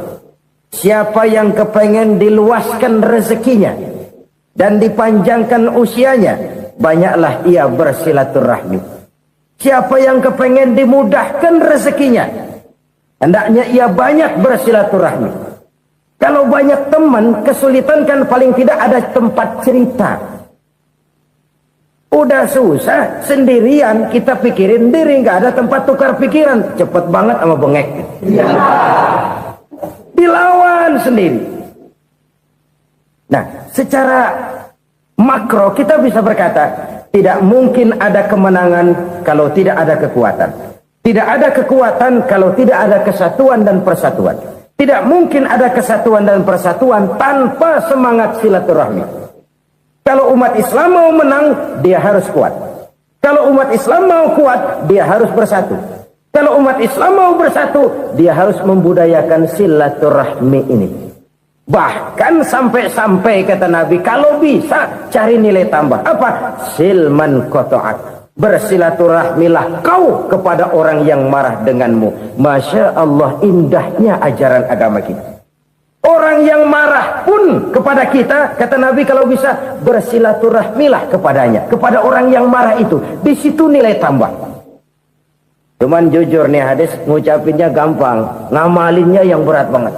Siapa yang kepengen diluaskan rezekinya dan dipanjangkan usianya, banyaklah ia bersilaturahmi. Siapa yang kepengen dimudahkan rezekinya, hendaknya ia banyak bersilaturahmi. Kalau banyak teman, kesulitan kan paling tidak ada tempat cerita. Udah susah, sendirian kita pikirin diri, nggak ada tempat tukar pikiran. Cepet banget sama bengek. Dilawan sendiri. Nah, secara makro kita bisa berkata, tidak mungkin ada kemenangan kalau tidak ada kekuatan. Tidak ada kekuatan kalau tidak ada kesatuan dan persatuan. Tidak mungkin ada kesatuan dan persatuan tanpa semangat silaturahmi. Kalau umat Islam mau menang, dia harus kuat. Kalau umat Islam mau kuat, dia harus bersatu. Kalau umat Islam mau bersatu, dia harus membudayakan silaturahmi ini. Bahkan sampai-sampai kata Nabi, kalau bisa cari nilai tambah. Apa? Silman qata'ak. Bersilaturahmilah kau kepada orang yang marah denganmu. Masya Allah, indahnya ajaran agama kita. Orang yang marah pun kepada kita, kata Nabi, kalau bisa bersilaturahmilah kepadanya, kepada orang yang marah itu. Di situ nilai tambah. Cuman jujur nih hadis, ngucapinnya gampang, ngamalinnya yang berat banget.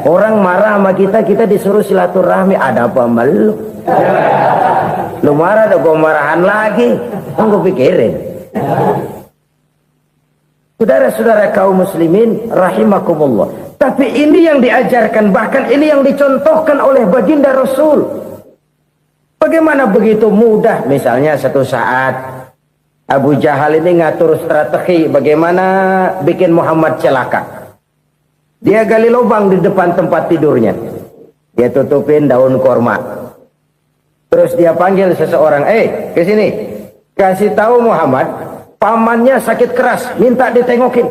Orang marah sama kita disuruh silaturahmi, ada apa malu? Lu marah tuh, gue marahan lagi. Gue pikirin. Saudara-saudara kaum muslimin rahimakumullah. Tapi ini yang diajarkan, bahkan ini yang dicontohkan oleh baginda Rasul. Bagaimana begitu mudah, misalnya satu saat Abu Jahal ini ngatur strategi bagaimana bikin Muhammad celaka. Dia gali lubang di depan tempat tidurnya. Dia tutupin daun korma. Terus dia panggil seseorang, ke sini. Kasih tahu Muhammad, pamannya sakit keras, minta ditengokin.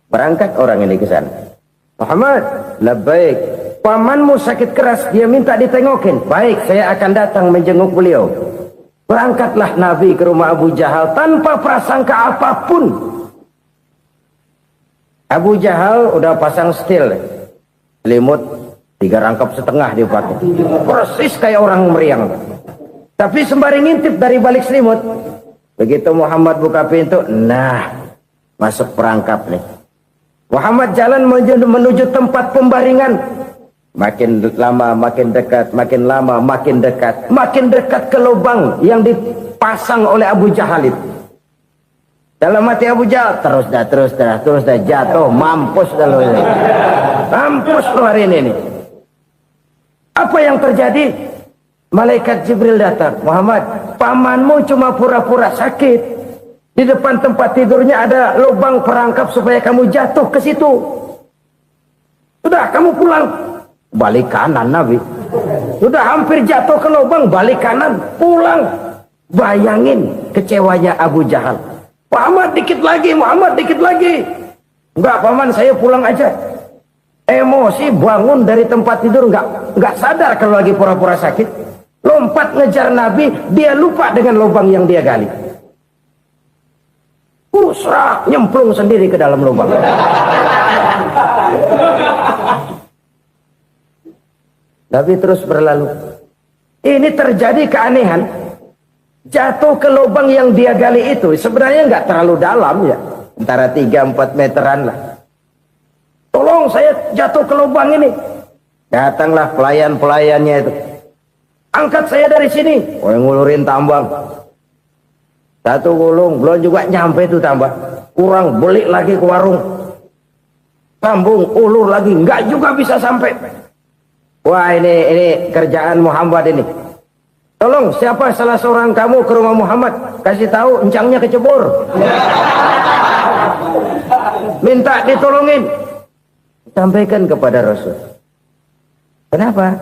Berangkat orang ini ke sana. Muhammad, labbaik. Pamanmu sakit keras, dia minta ditengokin. Baik, saya akan datang menjenguk beliau. Berangkatlah Nabi ke rumah Abu Jahal tanpa prasangka apapun. Abu Jahal udah pasang setil, selimut 3 rangkap setengah dia pakai, persis kayak orang meriang. Tapi sembari ngintip dari balik selimut, begitu Muhammad buka pintu, nah masuk perangkap nih. Muhammad jalan menuju tempat pembaringan. Makin lama makin dekat, makin lama makin dekat, makin dekat ke lubang yang dipasang oleh Abu Jahal itu. Dalam hati Abu Jahal, terus dah jatuh, mampus dah lo ini. Mampus lo hari ini nih. Apa yang terjadi? Malaikat Jibril datang. Muhammad, pamanmu cuma pura-pura sakit. Di depan tempat tidurnya ada lubang perangkap supaya kamu jatuh ke situ. Sudah, kamu pulang. Balik kanan Nabi. Sudah hampir jatuh ke lubang, balik kanan, pulang. Bayangin kecewanya Abu Jahal. Muhammad dikit lagi. Enggak paman, saya pulang aja. Emosi bangun dari tempat tidur, enggak sadar kalau lagi pura-pura sakit. Lompat ngejar Nabi, dia lupa dengan lubang yang dia gali. Serak, nyemplung sendiri ke dalam lubang. Nabi terus berlalu. Ini terjadi keanehan. Jatuh ke lubang yang dia gali itu sebenarnya nggak terlalu dalam ya, antara 3-4 meteran lah. Tolong saya jatuh ke lubang ini. Datanglah pelayan-pelayannya itu. Angkat saya dari sini. Oh, yang ngulurin tambang. Satu gulung belum juga nyampe itu tambah. Kurang beli lagi ke warung. Sambung ulur lagi enggak juga bisa sampai. Wah ini kerjaan Muhammad ini. Tolong siapa salah seorang kamu ke rumah Muhammad, kasih tahu encangnya kecebur. Minta ditolongin. Sampaikan kepada Rasul. Kenapa?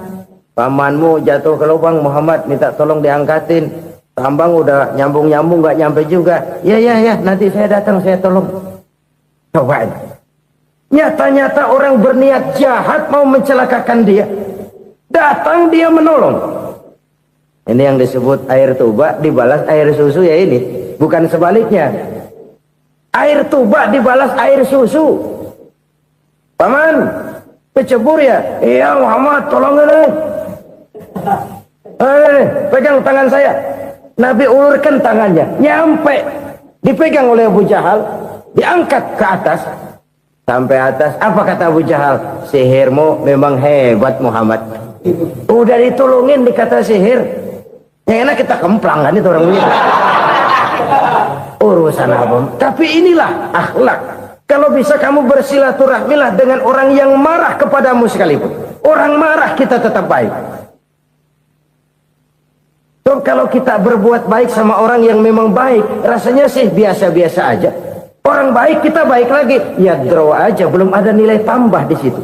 Pamanmu jatuh ke lubang, Muhammad minta tolong diangkatin. Tambang udah nyambung-nyambung nggak nyampe juga. Ya nanti saya datang saya tolong. Cobain. Nyata-nyata orang berniat jahat mau mencelakakan dia. Datang dia menolong. Ini yang disebut air tuba dibalas air susu ya ini. Bukan sebaliknya. Air tuba dibalas air susu. Paman, kecebur ya? Iya Muhammad, tolongin pegang tangan saya. Nabi ulurkan tangannya, nyampe. Dipegang oleh Abu Jahal, diangkat ke atas. Sampai atas, apa kata Abu Jahal? Sihirmu memang hebat Muhammad. Udah ditolongin dikata sihir. Yang enak kita kemplang kan itu orang begitu. Urusan apa? Tapi inilah akhlak. Kalau bisa kamu bersilaturahmilah dengan orang yang marah kepadamu sekalipun. Orang marah kita tetap baik. So, kalau kita berbuat baik sama orang yang memang baik, rasanya sih biasa-biasa aja. Orang baik kita baik lagi, ya draw aja, belum ada nilai tambah di situ.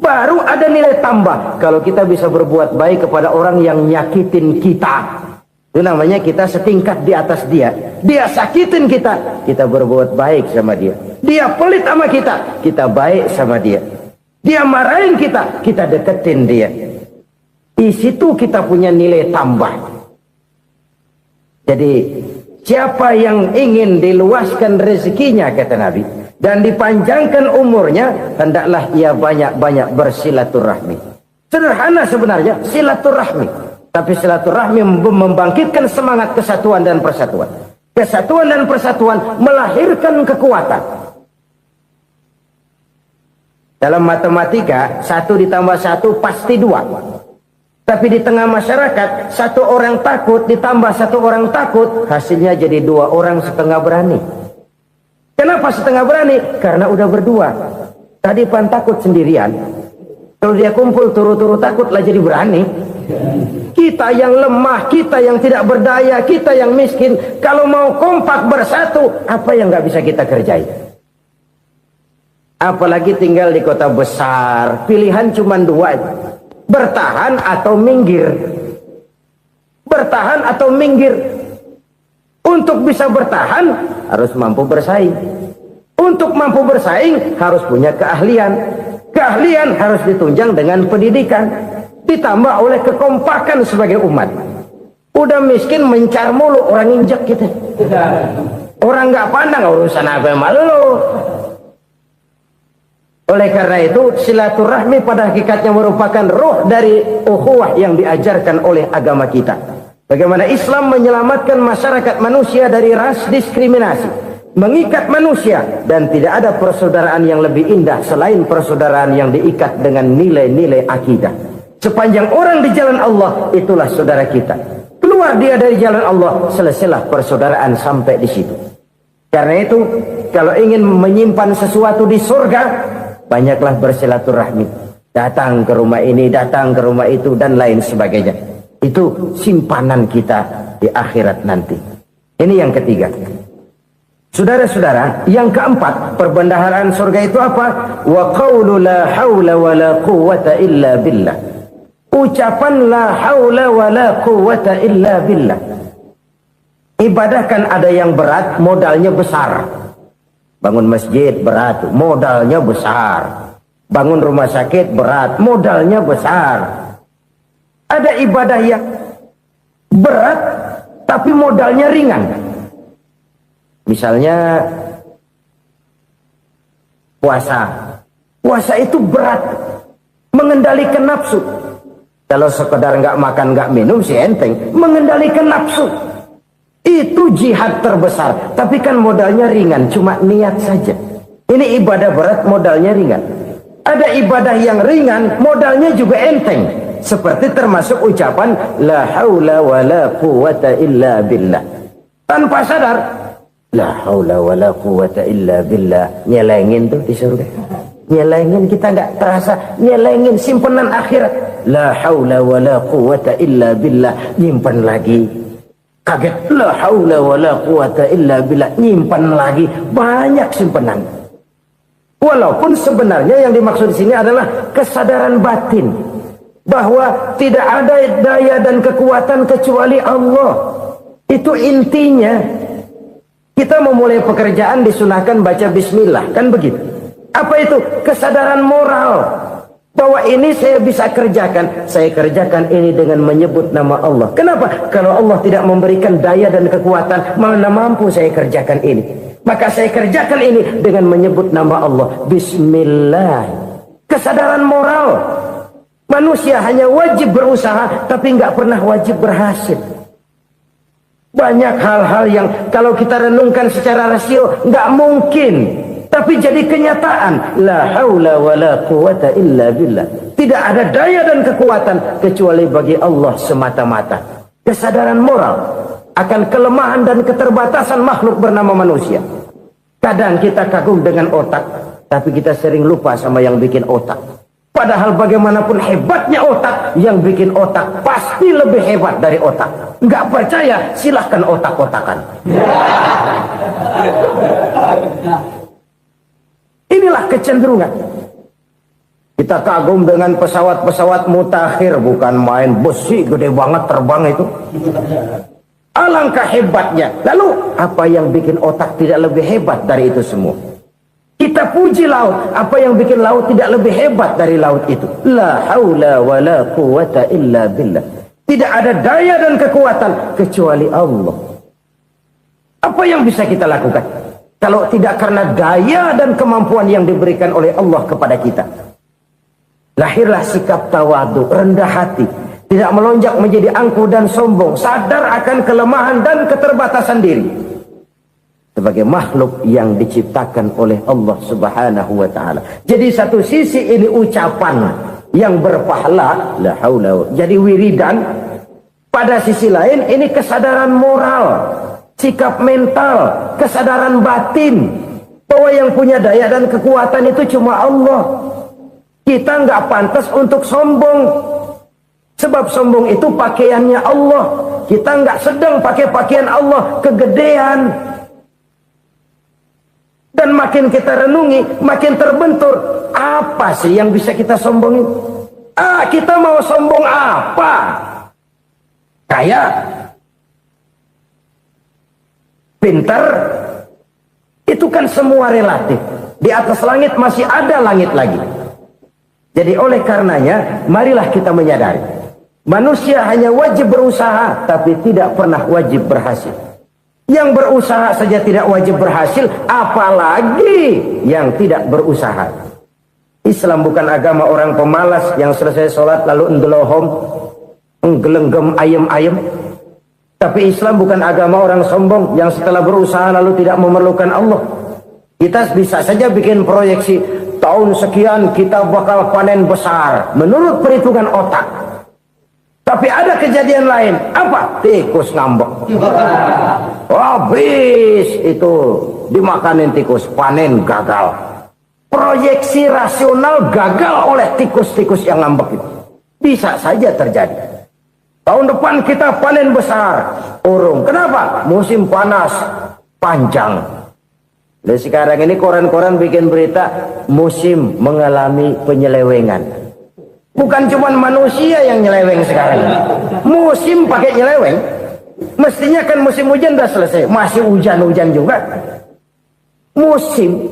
Baru ada nilai tambah kalau kita bisa berbuat baik kepada orang yang nyakitin kita. Itu namanya kita setingkat di atas dia. Dia sakitin kita, kita berbuat baik sama dia. Dia pelit sama kita, kita baik sama dia. Dia marahin kita, kita deketin dia. Di situ kita punya nilai tambah. Jadi siapa yang ingin diluaskan rezekinya kata Nabi dan dipanjangkan umurnya, hendaklah ia banyak-banyak bersilaturahmi. Sederhana sebenarnya silaturahmi, tapi silaturahmi membangkitkan semangat kesatuan dan persatuan. Kesatuan dan persatuan melahirkan kekuatan. Dalam matematika 1 ditambah 1 pasti 2. Tapi di tengah masyarakat 1 orang takut ditambah 1 orang takut, hasilnya jadi 2 orang setengah berani. Kenapa setengah berani? Karena udah berdua. Tadi pan takut sendirian. Kalau dia kumpul turu-turu takutlah jadi berani. Kita yang lemah, kita yang tidak berdaya, kita yang miskin, kalau mau kompak bersatu, apa yang nggak bisa kita kerjain? Apalagi tinggal di kota besar, pilihan cuma 2. Bertahan atau minggir. Bertahan atau minggir. Untuk bisa bertahan harus mampu bersaing. Untuk mampu bersaing harus punya keahlian. Keahlian harus ditunjang dengan pendidikan, ditambah oleh kekompakan sebagai umat. Udah miskin mencar mulu, orang injek kita. Orang nggak pandang urusan apa malu. Oleh karena itu silaturahmi pada hakikatnya merupakan roh dari ukhuwah yang diajarkan oleh agama kita. Bagaimana Islam menyelamatkan masyarakat manusia dari ras diskriminasi, mengikat manusia, dan tidak ada persaudaraan yang lebih indah selain persaudaraan yang diikat dengan nilai-nilai akidah. Sepanjang orang di jalan Allah, itulah saudara kita. Keluar dia dari jalan Allah, selesailah persaudaraan sampai di situ. Karena itu, kalau ingin menyimpan sesuatu di surga, banyaklah bersilaturahmi. Datang ke rumah ini, datang ke rumah itu, dan lain sebagainya. Itu simpanan kita di akhirat nanti. Ini yang ketiga. Saudara-saudara, yang keempat, perbendaharaan surga itu apa? Wa qawlu la hawla wa la quwwata illa billah. Ucapan la hawla wa la quwwata illa billah. Ibadah kan ada yang berat, modalnya besar. Bangun masjid berat, modalnya besar. Bangun rumah sakit berat, modalnya besar. Ada ibadah yang berat, tapi modalnya ringan. Misalnya puasa. Puasa itu berat, mengendalikan nafsu. Kalau sekedar nggak makan nggak minum sih enteng, mengendalikan nafsu itu jihad terbesar. Tapi kan modalnya ringan, cuma niat saja. Ini ibadah berat, modalnya ringan. Ada ibadah yang ringan, modalnya juga enteng. Seperti termasuk ucapan la haula wa la quwwata illa billah. tanpa sadar. La haula wala quwata illa billah. Nyelengin tuh di surga. Nyelengin, kita nggak terasa. Nyelengin simpenan akhirat. La haula wala quwata illa billah. Nyimpan lagi. Kaget. La haula wala quwata illa billah. Nyimpan lagi. Banyak simpenan. Walaupun sebenarnya yang dimaksud di sini adalah kesadaran batin. Bahwa tidak ada daya dan kekuatan kecuali Allah. Itu intinya. Kita memulai pekerjaan disunahkan baca bismillah, kan begitu? Apa itu? Kesadaran moral bahwa ini saya bisa kerjakan. Saya kerjakan ini dengan menyebut nama Allah. Kenapa? Kalau Allah tidak memberikan daya dan kekuatan, mana mampu saya kerjakan ini. Maka saya kerjakan ini dengan menyebut nama Allah. Bismillah. Kesadaran moral. Manusia hanya wajib berusaha, tapi nggak pernah wajib berhasil. Banyak hal-hal yang kalau kita renungkan secara rasio nggak mungkin, tapi jadi kenyataan. La haula wala quwata illa billah. Tidak ada daya dan kekuatan kecuali bagi Allah semata-mata. Kesadaran moral akan kelemahan dan keterbatasan makhluk bernama manusia. Kadang kita kagum dengan otak, tapi kita sering lupa sama yang bikin otak. Padahal bagaimanapun hebatnya otak, yang bikin otak pasti lebih hebat dari otak. Nggak percaya, silahkan otak-otakan. Inilah kecenderungan. Kita kagum dengan pesawat-pesawat mutakhir, bukan main besi gede banget terbang itu. Alangkah hebatnya. Lalu apa yang bikin otak tidak lebih hebat dari itu semua? Kita puji laut. Apa yang bikin laut tidak lebih hebat dari laut itu? La haula wa la quwata illa billah. Tidak ada daya dan kekuatan kecuali Allah. Apa yang bisa kita lakukan kalau tidak karena daya dan kemampuan yang diberikan oleh Allah kepada kita? Lahirlah sikap tawadu, rendah hati, tidak melonjak menjadi angkuh dan sombong, sadar akan kelemahan dan keterbatasan diri. Sebagai makhluk yang diciptakan oleh Allah Subhanahu wa ta'ala. Jadi satu sisi ini ucapan yang berpahala, la haula, jadi wiridan. Pada sisi lain ini kesadaran moral, sikap mental, kesadaran batin bahwa yang punya daya dan kekuatan itu cuma Allah. Kita nggak pantas untuk sombong, sebab sombong itu pakaiannya Allah. Kita nggak sedang pakai pakaian Allah, kegedean. Dan makin kita renungi, makin terbentur. Apa sih yang bisa kita sombongin? Kita mau sombong apa? Kaya? Pintar? Itu kan semua relatif. Di atas langit masih ada langit lagi. Jadi oleh karenanya, marilah kita menyadari. Manusia hanya wajib berusaha, tapi tidak pernah wajib berhasil. Yang berusaha saja tidak wajib berhasil, apalagi yang tidak berusaha. Islam bukan agama orang pemalas yang selesai sholat lalu endelohom, nggelenggem ayem-ayem. Tapi Islam bukan agama orang sombong yang setelah berusaha lalu tidak memerlukan Allah. Kita bisa saja bikin proyeksi, tahun sekian kita bakal panen besar menurut perhitungan otak. Tapi ada kejadian lain. Apa? Tikus ngambek. Habis itu dimakanin tikus, panen gagal. Proyeksi rasional gagal oleh tikus-tikus yang ngambek itu. Bisa saja terjadi. Tahun depan kita panen besar, urung. Kenapa? Musim panas panjang. Dan sekarang ini koran-koran bikin berita musim mengalami penyelewengan. Bukan cuma manusia yang nyeleweng sekarang. Musim pakai nyeleweng. Mestinya kan musim hujan udah selesai, masih hujan-hujan juga. Musim.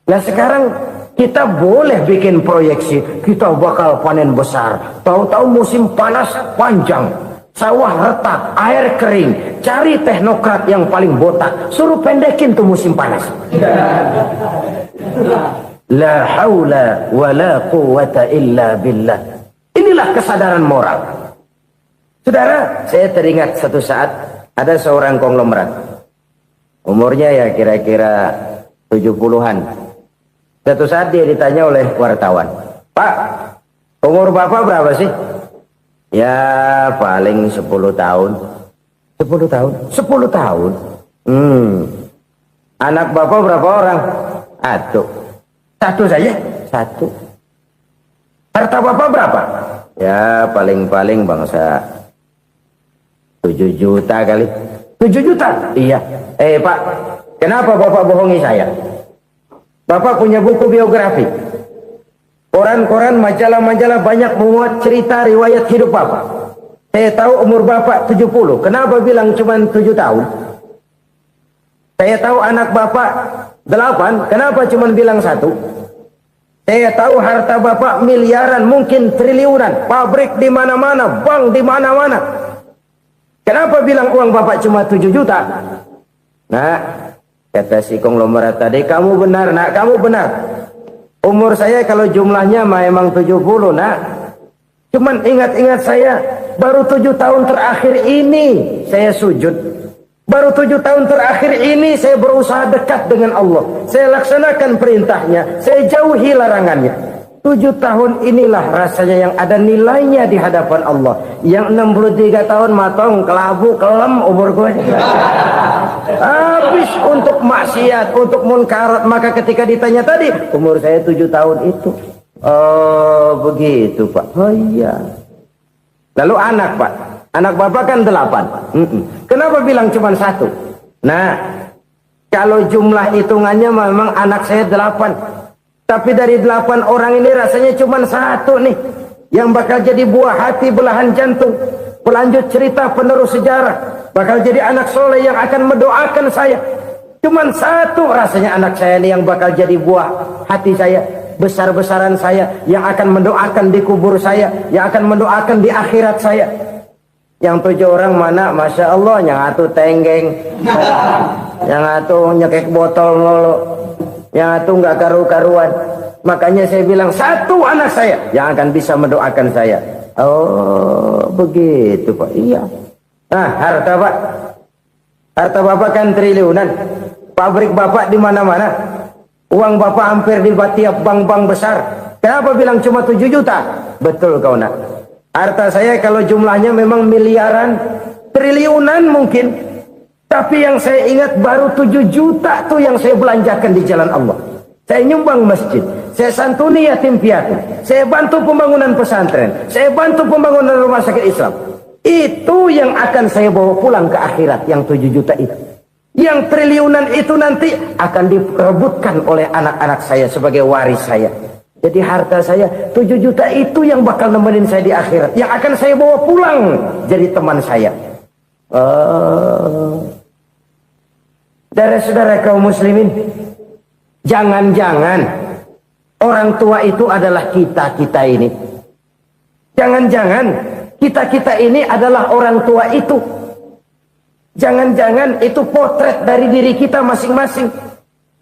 Nah sekarang kita boleh bikin proyeksi, kita bakal panen besar. Tahu-tahu musim panas panjang, sawah retak, air kering. Cari teknokrat yang paling botak, suruh pendekin tuh musim panas. La haula wa la quwata illa billah. Inilah kesadaran moral. Saudara, saya teringat satu saat ada seorang konglomerat. Umurnya ya kira-kira 70-an. Satu saat dia ditanya oleh wartawan, "Pak, umur Bapak berapa sih?" "Ya paling 10 tahun." 10 10 tahun. 10 tahun. Anak bapak berapa orang? Satu saja. Satu. Harta bapak berapa? Ya paling-paling bangsa 7 juta kali. 7 juta? Iya. Pak, kenapa bapak bohongi saya? Bapak punya buku biografi. Koran-koran, majalah-majalah banyak memuat cerita riwayat hidup bapak. Saya tahu umur bapak 70. Kenapa bilang cuma 7 tahun? Saya tahu anak bapak 8. Kenapa cuma bilang 1? Saya tahu harta bapak miliaran, mungkin triliunan. Pabrik di mana-mana, bank di mana-mana. Kenapa bilang uang bapak cuma 7 juta? Nah, kata si konglomerat tadi, kamu benar nak, kamu benar. Umur saya kalau jumlahnya memang 70 nak. Cuman ingat-ingat saya, baru 7 tahun terakhir ini saya sujud. Baru 7 tahun terakhir ini saya berusaha dekat dengan Allah. Saya laksanakan perintahnya, saya jauhi larangannya. 7 tahun inilah rasanya yang ada nilainya di hadapan Allah. Yang 63 tahun matong, kelabu, kelem umur gue. Habis untuk maksiat, untuk munkarat. Maka ketika ditanya tadi, umur saya 7 tahun itu. Oh begitu Pak. Oh iya. Lalu anak Pak. Anak bapak kan 8. Kenapa bilang cuma 1? Nah, kalau jumlah hitungannya memang anak saya 8. Tapi dari 8 orang ini rasanya cuma 1 nih. Yang bakal jadi buah hati, belahan jantung. Pelanjut cerita, penerus sejarah. Bakal jadi anak soleh yang akan mendoakan saya. Cuma 1 rasanya anak saya ini yang bakal jadi buah hati saya. Besar-besaran saya. Yang akan mendoakan di kubur saya. Yang akan mendoakan di akhirat saya. Yang 7 orang mana? Masya Allah, yang atu tenggeng, yang atu nyekek botol mulu, yang atu nggak karu-karuan. Makanya saya bilang 1 anak saya yang akan bisa mendoakan saya. Oh begitu Pak. Iya. Nah harta Pak, harta bapak kan triliunan. Pabrik bapak di mana-mana. Uang bapak hampir di tiap bank-bank besar. Kenapa bilang cuma 7 juta? Betul kau nak. Harta saya kalau jumlahnya memang miliaran, triliunan mungkin. Tapi yang saya ingat baru 7 juta tuh yang saya belanjakan di jalan Allah. Saya nyumbang masjid, saya santuni yatim piatu, saya bantu pembangunan pesantren, saya bantu pembangunan rumah sakit Islam. Itu yang akan saya bawa pulang ke akhirat, yang 7 juta itu. Yang triliunan itu nanti akan diperebutkan oleh anak-anak saya sebagai waris saya. Jadi harta saya 7 juta itu yang bakal nemenin saya di akhirat. Yang akan saya bawa pulang jadi teman saya. Saudara-saudara kaum muslimin, jangan-jangan orang tua itu adalah kita-kita ini. Jangan-jangan kita-kita ini adalah orang tua itu. Jangan-jangan itu potret dari diri kita masing-masing.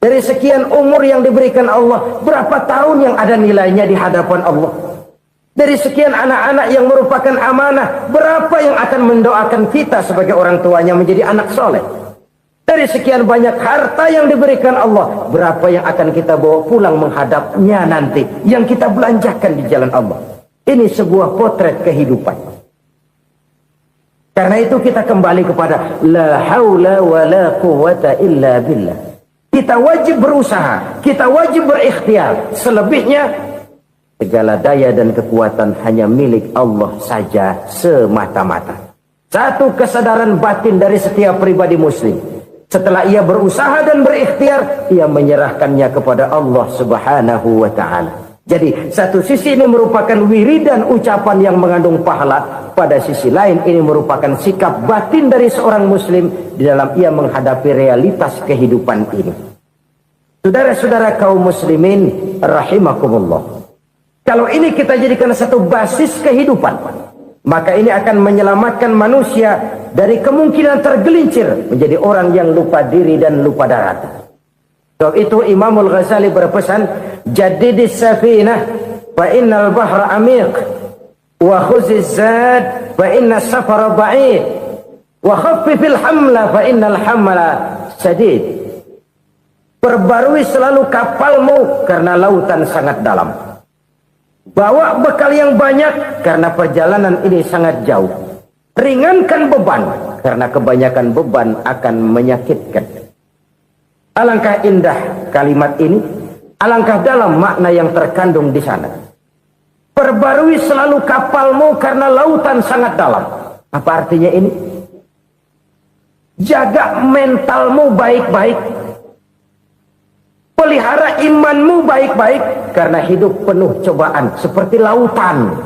Dari sekian umur yang diberikan Allah, berapa tahun yang ada nilainya di hadapan Allah? Dari sekian anak-anak yang merupakan amanah, berapa yang akan mendoakan kita sebagai orang tuanya menjadi anak soleh? Dari sekian banyak harta yang diberikan Allah, berapa yang akan kita bawa pulang menghadapnya nanti, yang kita belanjakan di jalan Allah? Ini sebuah potret kehidupan. Karena itu kita kembali kepada la haula wa la quwwata illa billah. Kita wajib berusaha, kita wajib berikhtiar. Selebihnya, segala daya dan kekuatan hanya milik Allah saja semata-mata. Satu kesadaran batin dari setiap pribadi muslim. Setelah ia berusaha dan berikhtiar, ia menyerahkannya kepada Allah Subhanahu wa ta'ala. Jadi, satu sisi ini merupakan wiridan ucapan yang mengandung pahala. Pada sisi lain, ini merupakan sikap batin dari seorang muslim di dalam ia menghadapi realitas kehidupan ini. Saudara-saudara kaum muslimin rahimakumullah. Kalau ini kita jadikan satu basis kehidupan, maka ini akan menyelamatkan manusia dari kemungkinan tergelincir menjadi orang yang lupa diri dan lupa darat. Sebab itu Imamul Ghazali berpesan, Jadidis safinah fa innal bahra amiq wa khuziz zad fa inna safara ba'id wa khaffifil hamla fa innal hamla sadid. Perbarui selalu kapalmu karena lautan sangat dalam. Bawa bekal yang banyak karena perjalanan ini sangat jauh. Ringankan beban, karena kebanyakan beban akan menyakitkan. Alangkah indah kalimat ini, alangkah dalam makna yang terkandung di sana. Perbarui selalu kapalmu karena lautan sangat dalam. Apa artinya ini? Jaga mentalmu baik-baik. Pelihara imanmu baik-baik, karena hidup penuh cobaan seperti lautan.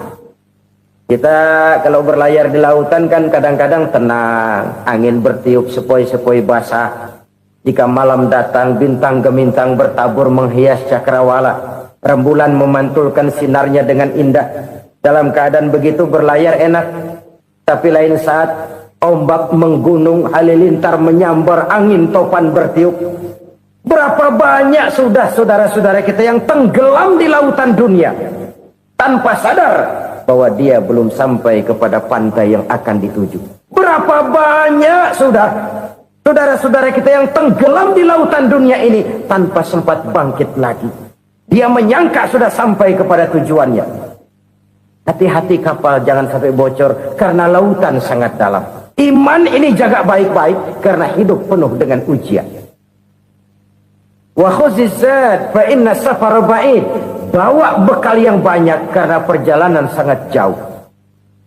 Kita kalau berlayar di lautan kan kadang-kadang tenang, angin bertiup sepoi-sepoi basah. Jika malam datang, bintang gemintang bertabur menghias cakrawala. Rembulan memantulkan sinarnya dengan indah. Dalam keadaan begitu berlayar enak. Tapi lain saat ombak menggunung, halilintar menyambar, angin topan bertiup. Berapa banyak sudah saudara-saudara kita yang tenggelam di lautan dunia tanpa sadar bahwa dia belum sampai kepada pantai yang akan dituju. Berapa banyak sudah saudara-saudara kita yang tenggelam di lautan dunia ini tanpa sempat bangkit lagi. Dia menyangka sudah sampai kepada tujuannya. Hati-hati kapal jangan sampai bocor karena lautan sangat dalam. Iman ini jaga baik-baik karena hidup penuh dengan ujian. Wa khuzizat fa inna safar ba'id. Bawa bekal yang banyak karena perjalanan sangat jauh.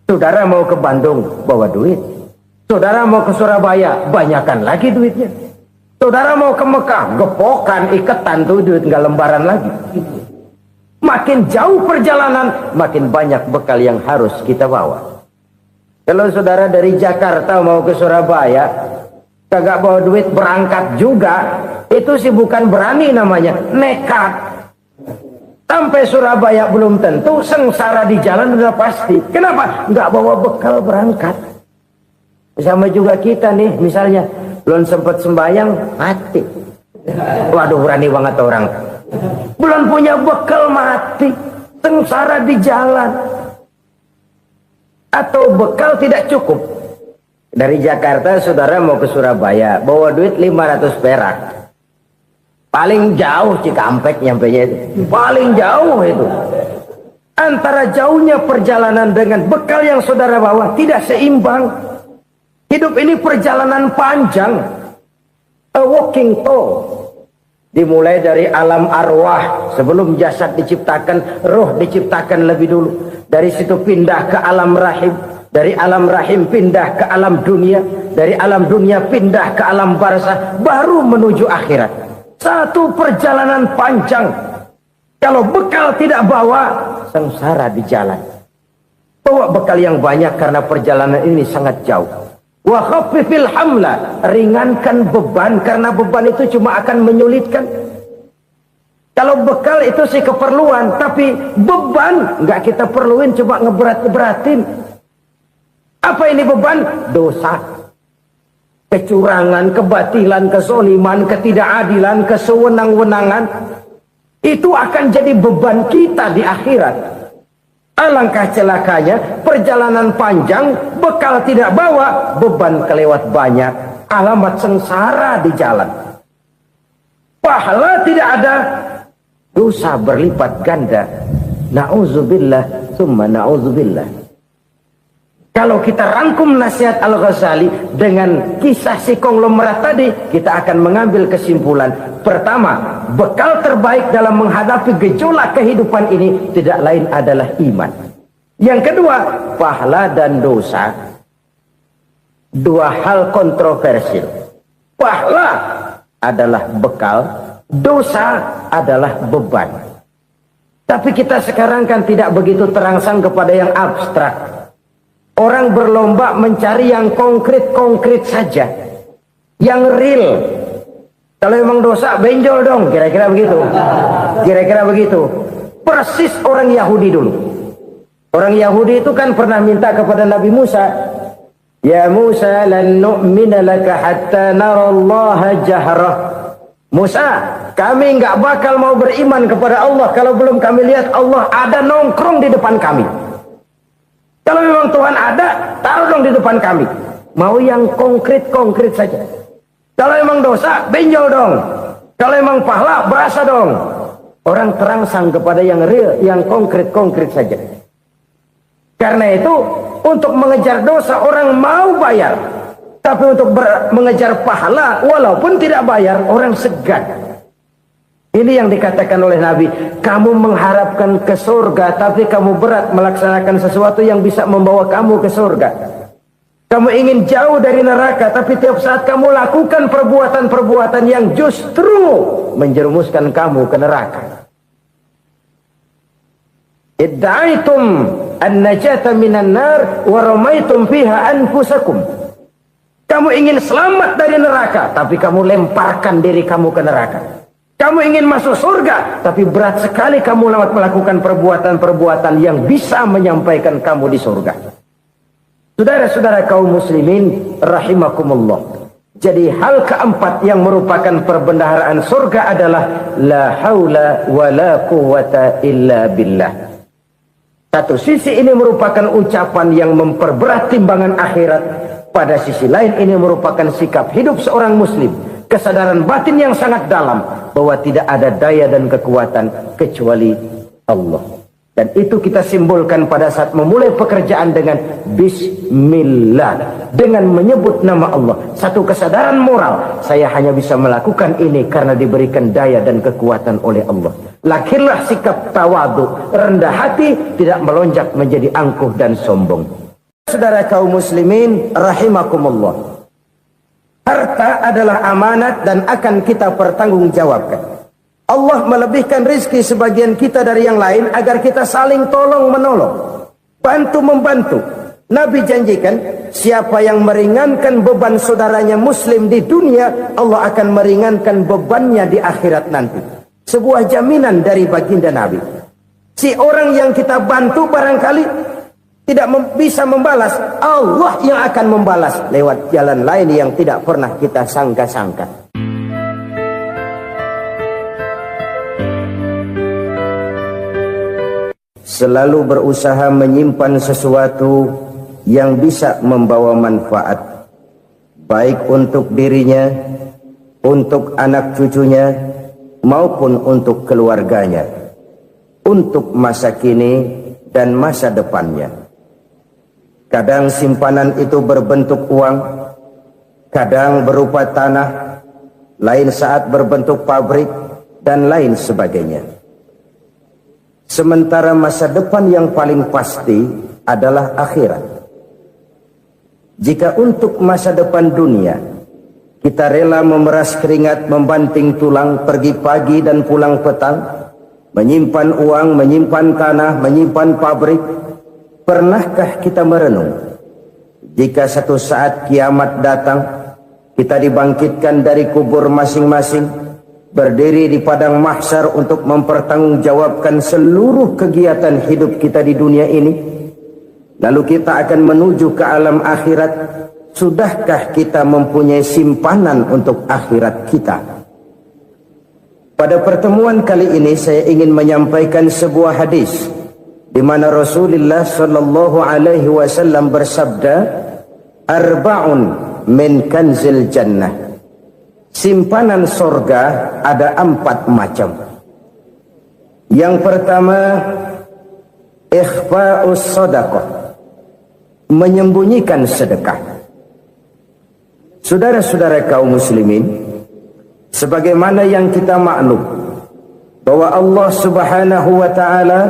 Saudara mau ke Bandung, bawa duit. Saudara mau ke Surabaya, banyakan lagi duitnya. Saudara mau ke Mekah, gepokan, iketan tuh duit nggak lembaran lagi. Makin jauh perjalanan, makin banyak bekal yang harus kita bawa. Kalau saudara dari Jakarta mau ke Surabaya, kagak bawa duit berangkat juga, itu sih bukan berani namanya, nekat. Sampai Surabaya belum tentu, sengsara di jalan udah pasti. Kenapa? Nggak bawa bekal berangkat. Sama juga kita nih, misalnya belum sempat sembahyang, mati. Waduh, berani banget orang. Belum punya bekal, mati. Sengsara di jalan. Atau bekal tidak cukup. Dari Jakarta saudara mau ke Surabaya, bawa duit 500 perak. Paling jauh Cikampek nyampenya itu. Paling jauh itu. Antara jauhnya perjalanan dengan bekal yang saudara bawa tidak seimbang. Hidup ini perjalanan panjang. A walking tour. Dimulai dari alam arwah. Sebelum jasad diciptakan, roh diciptakan lebih dulu. Dari situ pindah ke alam rahim. Dari alam rahim pindah ke alam dunia. Dari alam dunia pindah ke alam barzah. Baru menuju akhirat. Satu perjalanan panjang. Kalau bekal tidak bawa, sengsara di jalan. Bawa bekal yang banyak karena perjalanan ini sangat jauh. Wa khaffifil hamla, ringankan beban karena beban itu cuma akan menyulitkan. Kalau bekal itu sih keperluan, tapi beban nggak kita perluin, cuma ngeberat-beratin. Apa ini beban? Dosa, kecurangan, kebatilan, kezoliman, ketidakadilan, kesewenang-wenangan. Itu akan jadi beban kita di akhirat. Alangkah celakanya, perjalanan panjang, bekal tidak bawa, beban kelewat banyak, alamat sengsara di jalan. Pahala tidak ada, dosa berlipat ganda. Na'udzubillah, summa na'udzubillah. Kalau kita rangkum nasihat Al-Ghazali dengan kisah si konglomerat tadi, kita akan mengambil kesimpulan. Pertama, bekal terbaik dalam menghadapi gejolak kehidupan ini tidak lain adalah iman. Yang kedua, pahala dan dosa. Dua hal kontroversial. Pahala adalah bekal, dosa adalah beban. Tapi kita sekarang kan tidak begitu terangsang kepada yang abstrak. Orang berlomba mencari yang konkret-konkret saja. Yang real. Kalau memang dosa, benjol dong. Kira-kira begitu. Kira-kira begitu. Persis orang Yahudi dulu. Orang Yahudi itu kan pernah minta kepada Nabi Musa. Ya Musa, lan nu'mina laka hatta narallaha jahrah. Musa, kami nggak bakal mau beriman kepada Allah kalau belum kami lihat Allah ada nongkrong di depan kami. Kalau memang Tuhan ada, taruh dong di depan kami. Mau yang konkret-konkret saja. Kalau memang dosa, benjol dong. Kalau memang pahala, berasa dong. Orang terangsang kepada yang real, yang konkret-konkret saja. Karena itu untuk mengejar dosa orang mau bayar, tapi untuk mengejar pahala walaupun tidak bayar orang segan. Ini yang dikatakan oleh Nabi, kamu mengharapkan ke surga tapi kamu berat melaksanakan sesuatu yang bisa membawa kamu ke surga. Kamu ingin jauh dari neraka tapi tiap saat kamu lakukan perbuatan-perbuatan yang justru menjerumuskan kamu ke neraka. Idda'aitum an-najata minan nar wa ramaitum fiha anfusakum. Kamu ingin selamat dari neraka, tapi kamu lemparkan diri kamu ke neraka. Kamu ingin masuk surga, tapi berat sekali kamu melakukan perbuatan-perbuatan yang bisa menyampaikan kamu di surga. Saudara-saudara kaum muslimin rahimakumullah. Jadi hal keempat yang merupakan perbendaharaan surga adalah la haula wa la quwwata illa billah. Satu sisi ini merupakan ucapan yang memperberat timbangan akhirat. Pada sisi lain ini merupakan sikap hidup seorang muslim. Kesadaran batin yang sangat dalam bahwa tidak ada daya dan kekuatan kecuali Allah. Dan itu kita simbolkan pada saat memulai pekerjaan dengan Bismillah. Dengan menyebut nama Allah. Satu kesadaran moral. Saya hanya bisa melakukan ini karena diberikan daya dan kekuatan oleh Allah. Lahirlah sikap tawadu, rendah hati, tidak melonjak menjadi angkuh dan sombong. Saudara kaum muslimin rahimakumullah. Harta adalah amanat dan akan kita pertanggungjawabkan. Allah melebihkan rizki sebagian kita dari yang lain agar kita saling tolong menolong, bantu membantu. Nabi janjikan siapa yang meringankan beban saudaranya muslim di dunia, Allah akan meringankan bebannya di akhirat nanti. Sebuah jaminan dari baginda Nabi. Si orang yang kita bantu barangkali tidak bisa membalas, Allah yang akan membalas lewat jalan lain yang tidak pernah kita sangka-sangka. Selalu berusaha menyimpan sesuatu yang bisa membawa manfaat, baik untuk dirinya, untuk anak cucunya, maupun untuk keluarganya, untuk masa kini dan masa depannya. Kadang simpanan itu berbentuk uang, kadang berupa tanah, lain saat berbentuk pabrik, dan lain sebagainya. Sementara masa depan yang paling pasti adalah akhirat. Jika untuk masa depan dunia kita rela memeras keringat, membanting tulang, pergi pagi dan pulang petang, menyimpan uang, menyimpan tanah, menyimpan pabrik, pernahkah kita merenung jika satu saat kiamat datang, kita dibangkitkan dari kubur masing-masing, berdiri di padang mahsyar untuk mempertanggungjawabkan seluruh kegiatan hidup kita di dunia ini, lalu kita akan menuju ke alam akhirat. Sudahkah kita mempunyai simpanan untuk akhirat kita? Pada pertemuan kali ini saya ingin menyampaikan sebuah hadis di mana Rasulullah sallallahu alaihi wasallam bersabda, arba'un min kanzil jannah. Simpanan sorga ada 4 macam. Yang pertama, ikhfa'us sadaqah, menyembunyikan sedekah. Saudara-saudara kaum muslimin, sebagaimana yang kita maklum bahwa Allah Subhanahu wa taala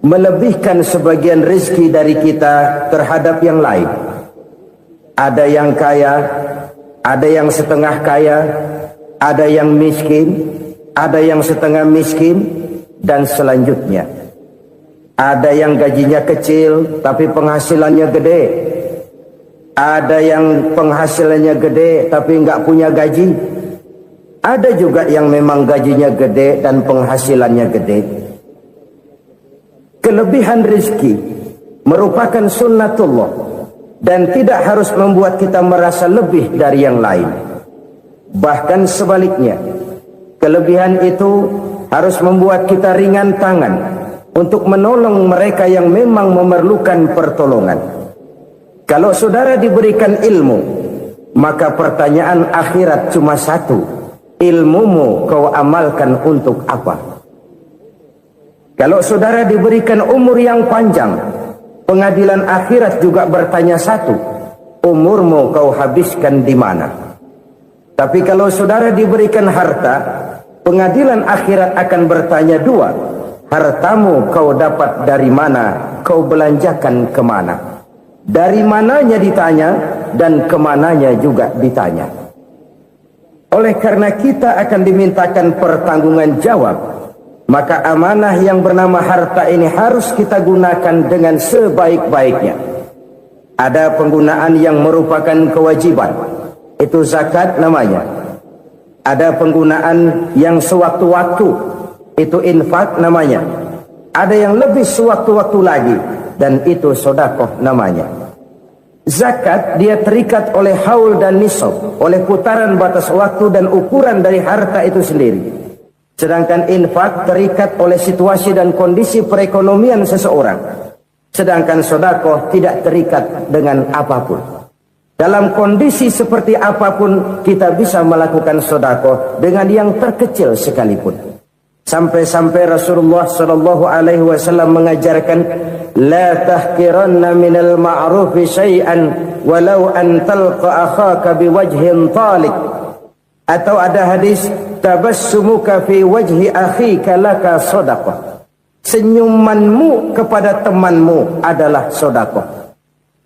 melebihkan sebagian rezeki dari kita terhadap yang lain. Ada yang kaya, ada yang setengah kaya, ada yang miskin, ada yang setengah miskin, dan selanjutnya. Ada yang gajinya kecil tapi penghasilannya gede. Ada yang penghasilannya gede tapi nggak punya gaji. Ada juga yang memang gajinya gede dan penghasilannya gede. Kelebihan rezeki merupakan sunnatullah dan tidak harus membuat kita merasa lebih dari yang lain. Bahkan sebaliknya, kelebihan itu harus membuat kita ringan tangan untuk menolong mereka yang memang memerlukan pertolongan. Kalau saudara diberikan ilmu, maka pertanyaan akhirat cuma satu, ilmumu kau amalkan untuk apa? Kalau saudara diberikan umur yang panjang, Pengadilan akhirat juga bertanya satu, umurmu kau habiskan di mana? Tapi kalau saudara diberikan harta, pengadilan akhirat akan bertanya dua, hartamu kau dapat dari mana, kau belanjakan kemana? Dari mananya ditanya, dan kemananya juga ditanya. Oleh karena kita akan dimintakan pertanggungan jawab, maka amanah yang bernama harta ini harus kita gunakan dengan sebaik-baiknya. Ada penggunaan yang merupakan kewajiban, itu zakat namanya. Ada penggunaan yang sewaktu-waktu, itu infak namanya. Ada yang lebih sewaktu-waktu lagi, dan itu sedekah namanya. Zakat dia terikat oleh haul dan nisab, oleh putaran batas waktu dan ukuran dari harta itu sendiri. Sedangkan infak terikat oleh situasi dan kondisi perekonomian seseorang. Sedangkan sedekah tidak terikat dengan apapun. Dalam kondisi seperti apapun kita bisa melakukan sedekah dengan yang terkecil sekalipun. Sampai-sampai Rasulullah sallallahu alaihi wasallam mengajarkan, la tahqiranna minal ma'rufi syai'an walau an talqa akhaka biwajhin talik. Atau ada hadis, tabassumuka fi wajhi akhika laka shadaqah. Senyumanmu kepada temanmu adalah sedekah.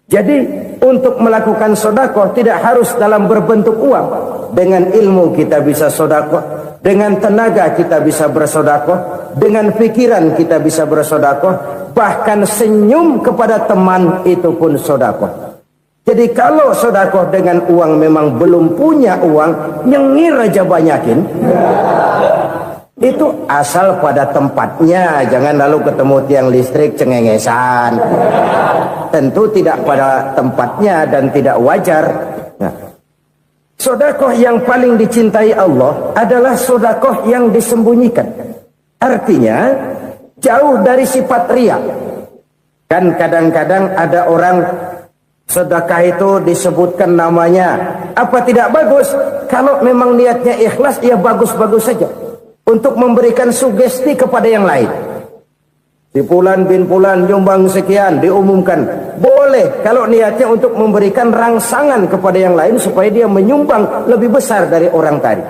Jadi untuk melakukan sedekah tidak harus dalam berbentuk uang. Dengan ilmu kita bisa sedekah, dengan tenaga kita bisa bersedekah, dengan pikiran kita bisa bersedekah, bahkan senyum kepada teman itu pun sedekah. Jadi kalau sedekah dengan uang memang belum punya uang, nyengir aja banyakin. Itu asal pada tempatnya, jangan lalu ketemu tiang listrik cengengesan. Tentu tidak pada tempatnya dan tidak wajar. Nah, sedekah yang paling dicintai Allah adalah sedekah yang disembunyikan. Artinya jauh dari sifat riya. Kan kadang-kadang ada orang sedekah itu disebutkan namanya. Apa tidak bagus? Kalau memang niatnya ikhlas, ya bagus-bagus saja. Untuk memberikan sugesti kepada yang lain. Si Fulan bin Fulan nyumbang sekian, diumumkan. Boleh kalau niatnya untuk memberikan rangsangan kepada yang lain supaya dia menyumbang lebih besar dari orang tadi.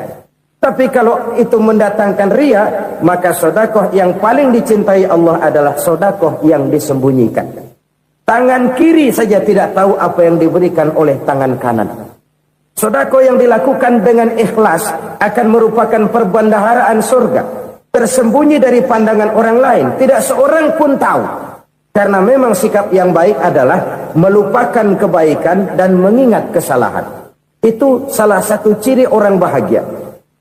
Tapi kalau itu mendatangkan riya, maka sedekah yang paling dicintai Allah adalah sedekah yang disembunyikan. Tangan kiri saja tidak tahu apa yang diberikan oleh tangan kanan. Sedekah yang dilakukan dengan ikhlas akan merupakan perbendaharaan surga, tersembunyi dari pandangan orang lain, tidak seorang pun tahu. Karena memang sikap yang baik adalah melupakan kebaikan dan mengingat kesalahan. Itu salah satu ciri orang bahagia.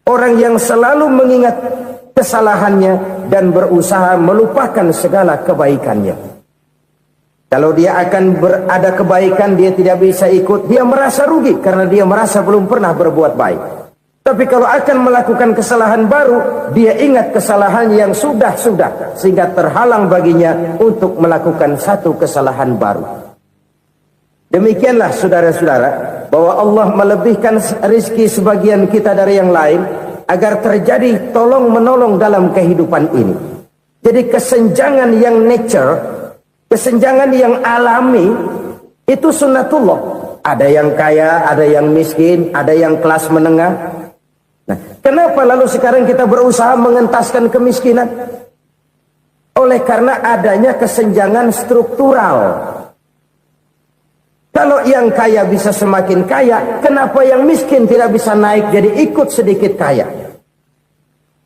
Orang yang selalu mengingat kesalahannya dan berusaha melupakan segala kebaikannya. Kalau dia akan berada kebaikan, dia tidak bisa ikut, dia merasa rugi karena dia merasa belum pernah berbuat baik. Tapi kalau akan melakukan kesalahan baru, dia ingat kesalahan yang sudah-sudah, sehingga terhalang baginya untuk melakukan satu kesalahan baru. Demikianlah saudara-saudara, bahwa Allah melebihkan rizki sebagian kita dari yang lain, agar terjadi tolong-menolong dalam kehidupan ini. Jadi kesenjangan yang nature, kesenjangan yang alami, itu sunnatullah. Ada yang kaya, ada yang miskin, ada yang kelas menengah. Nah, kenapa lalu sekarang kita berusaha mengentaskan kemiskinan? Oleh karena adanya kesenjangan struktural. Kalau yang kaya bisa semakin kaya, kenapa yang miskin tidak bisa naik jadi ikut sedikit kaya?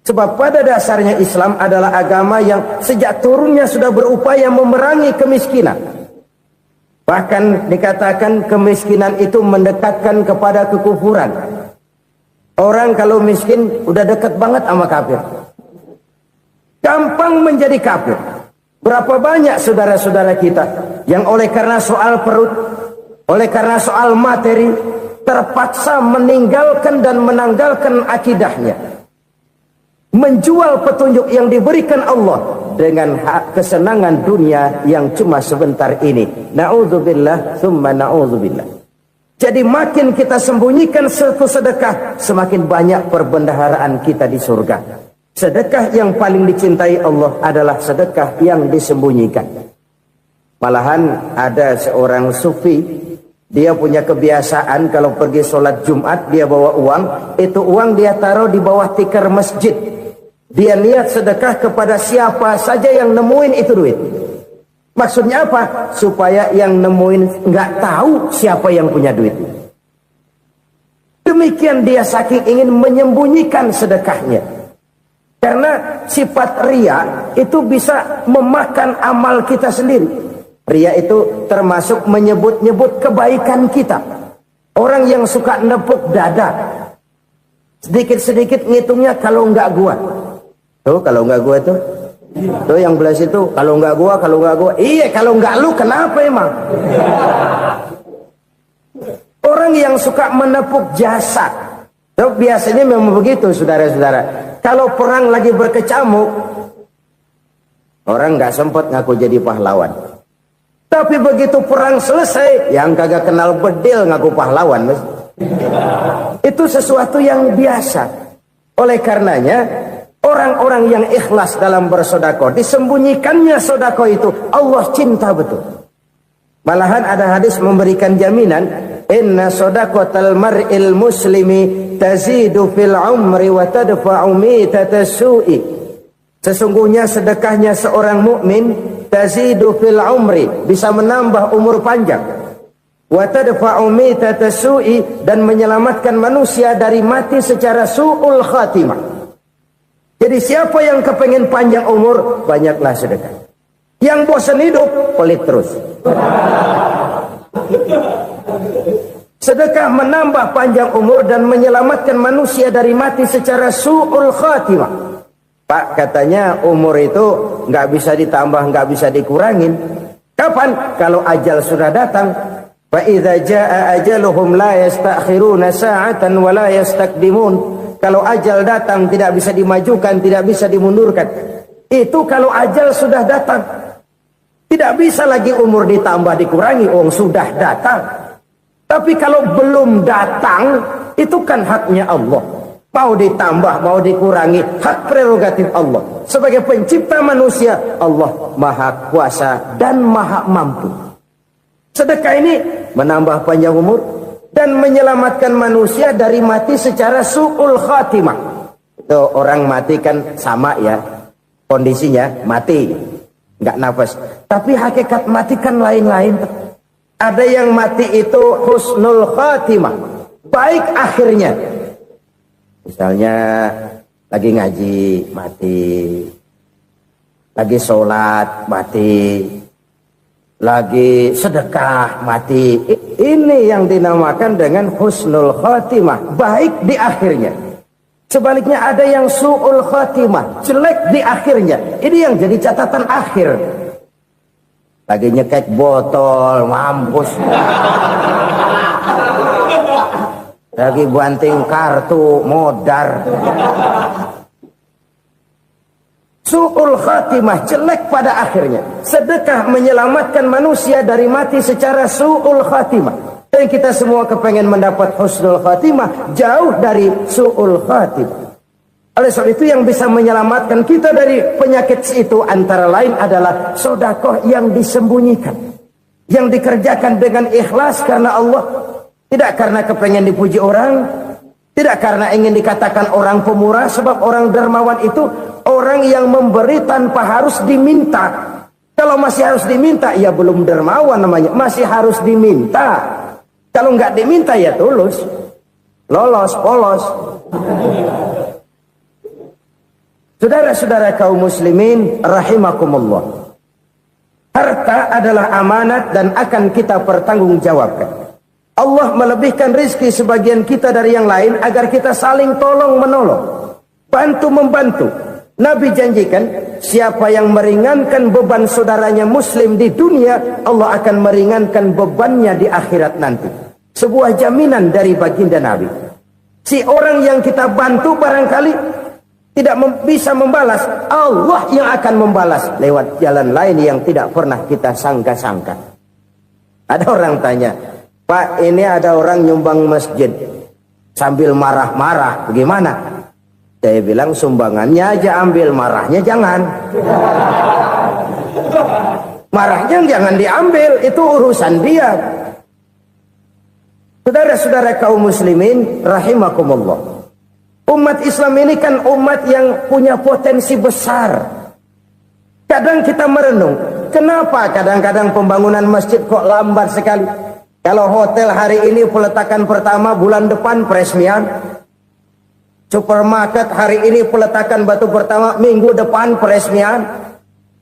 Sebab pada dasarnya Islam adalah agama yang sejak turunnya sudah berupaya memerangi kemiskinan. Bahkan dikatakan kemiskinan itu mendekatkan kepada kekufuran. Orang kalau miskin udah dekat banget sama kafir. Gampang menjadi kafir. Berapa banyak saudara-saudara kita yang oleh karena soal perut, oleh karena soal materi, terpaksa meninggalkan dan menanggalkan akidahnya. Menjual petunjuk yang diberikan Allah dengan kesenangan dunia yang cuma sebentar ini. Na'udzubillah, thumma na'udzubillah. Jadi makin kita sembunyikan satu sedekah, semakin banyak perbendaharaan kita di surga. Sedekah yang paling dicintai Allah adalah sedekah yang disembunyikan. Malahan ada seorang sufi, dia punya kebiasaan kalau pergi sholat Jumat dia bawa uang, itu uang dia taruh di bawah tikar masjid. Dia niat sedekah kepada siapa saja yang nemuin itu duit. Maksudnya apa? Supaya yang nemuin nggak tahu siapa yang punya duit. Demikian dia saking ingin menyembunyikan sedekahnya. Karena sifat riya itu bisa memakan amal kita sendiri. Riya itu termasuk menyebut-nyebut kebaikan kita. Orang yang suka nepuk dada, sedikit-sedikit ngitungnya kalau enggak gua. Tuh kalau enggak gua tuh. Tuh yang belah situ, kalau enggak gua, kalau enggak gua. Iya, kalau enggak lu kenapa emang? Orang yang suka menepuk jasad. Tuh biasanya memang begitu, saudara-saudara. Kalau perang lagi berkecamuk, orang enggak sempat ngaku jadi pahlawan. Tapi begitu perang selesai, yang kagak kenal bedil ngaku pahlawan, mas. Itu sesuatu yang biasa. Oleh karenanya, orang-orang yang ikhlas dalam bersedekah, disembunyikannya sedekah itu, Allah cinta betul. Malahan ada hadis memberikan jaminan, inna sedaqatal mar'il muslimi tazidu fil umri wa tadfa'u mitatas su'i. Sesungguhnya sedekahnya seorang mukmin tazidu fil umri, bisa menambah umur panjang, wa tadfa'u mitatas su'i, dan menyelamatkan manusia dari mati secara su'ul khatimah. Jadi siapa yang kepengen panjang umur, banyaklah sedekah. Yang bosan hidup, pelit terus. Sedekah menambah panjang umur dan menyelamatkan manusia dari mati secara su'ul khatimah. Pak, katanya umur itu nggak bisa ditambah, nggak bisa dikurangin. Kapan? Kalau ajal sudah datang. Fa idza jaa ajaluhum la yastakhiruna sa'atan wa la yastakdimun. Kalau ajal datang tidak bisa dimajukan, tidak bisa dimundurkan. Itu kalau ajal sudah datang. Tidak bisa lagi umur ditambah dikurangi, sudah datang. Tapi kalau belum datang, itu kan haknya Allah. Mau ditambah, mau dikurangi, hak prerogatif Allah. Sebagai pencipta manusia, Allah maha kuasa dan maha mampu. Sedekah ini menambah panjang umur dan menyelamatkan manusia dari mati secara su'ul khatimah. Itu orang mati kan sama ya, kondisinya mati, nggak nafas. Tapi hakikat mati kan lain-lain. Ada yang mati itu husnul khatimah, baik akhirnya. Misalnya lagi ngaji mati, lagi sholat mati, lagi sedekah mati. Ini yang dinamakan dengan husnul khatimah, baik di akhirnya. Sebaliknya ada yang su'ul khatimah, jelek di akhirnya. Ini yang jadi catatan akhir. Lagi nyekek botol, mampus. Lagi banting kartu, modar. Su'ul khatimah, jelek pada akhirnya. Sedekah menyelamatkan manusia dari mati secara su'ul khatimah. Dan kita semua kepengen mendapat husnul khatimah, jauh dari su'ul khatimah. Oleh sebab itu yang bisa menyelamatkan kita dari penyakit itu antara lain adalah sedekah yang disembunyikan, yang dikerjakan dengan ikhlas karena Allah. Tidak karena kepengen dipuji orang, tidak karena ingin dikatakan orang pemurah, sebab orang dermawan itu orang yang memberi tanpa harus diminta. Kalau masih harus diminta, ya belum dermawan namanya, masih harus diminta. Kalau nggak diminta ya tulus, lolos, polos. Saudara-saudara kaum muslimin rahimakumullah. Harta adalah amanat dan akan kita pertanggungjawabkan. Allah melebihkan rizki sebagian kita dari yang lain agar kita saling tolong menolong, bantu membantu. Nabi janjikan siapa yang meringankan beban saudaranya muslim di dunia, Allah akan meringankan bebannya di akhirat nanti. Sebuah jaminan dari baginda Nabi. Si orang yang kita bantu barangkali tidak bisa membalas, Allah yang akan membalas lewat jalan lain yang tidak pernah kita sangka-sangka. Ada orang tanya, Pak, ini ada orang nyumbang masjid sambil marah-marah, bagaimana? Saya bilang sumbangannya aja ambil, marahnya jangan. Marahnya jangan diambil, itu urusan dia. Saudara-saudara kaum muslimin rahimakumullah, umat Islam ini kan umat yang punya potensi besar. Kadang kita merenung, kenapa kadang-kadang pembangunan masjid kok lambat sekali? Kalau hotel hari ini peletakan pertama, bulan depan peresmian. Supermarket hari ini peletakan batu pertama, minggu depan peresmian.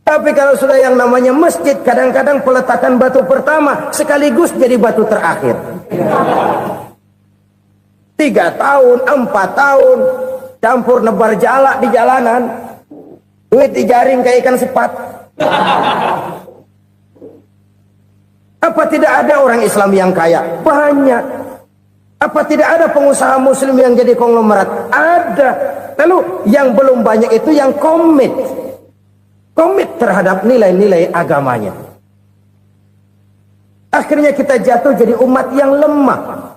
Tapi kalau sudah yang namanya masjid, kadang-kadang peletakan batu pertama sekaligus jadi batu terakhir. 3 tahun, 4 tahun, campur nebar jalak di jalanan, duit dijaring kayak ikan sepat. Apa tidak ada orang Islam yang kaya? Banyak. Apa tidak ada pengusaha muslim yang jadi konglomerat? Ada. Lalu yang belum banyak itu yang komit terhadap nilai-nilai agamanya. Akhirnya kita jatuh jadi umat yang lemah.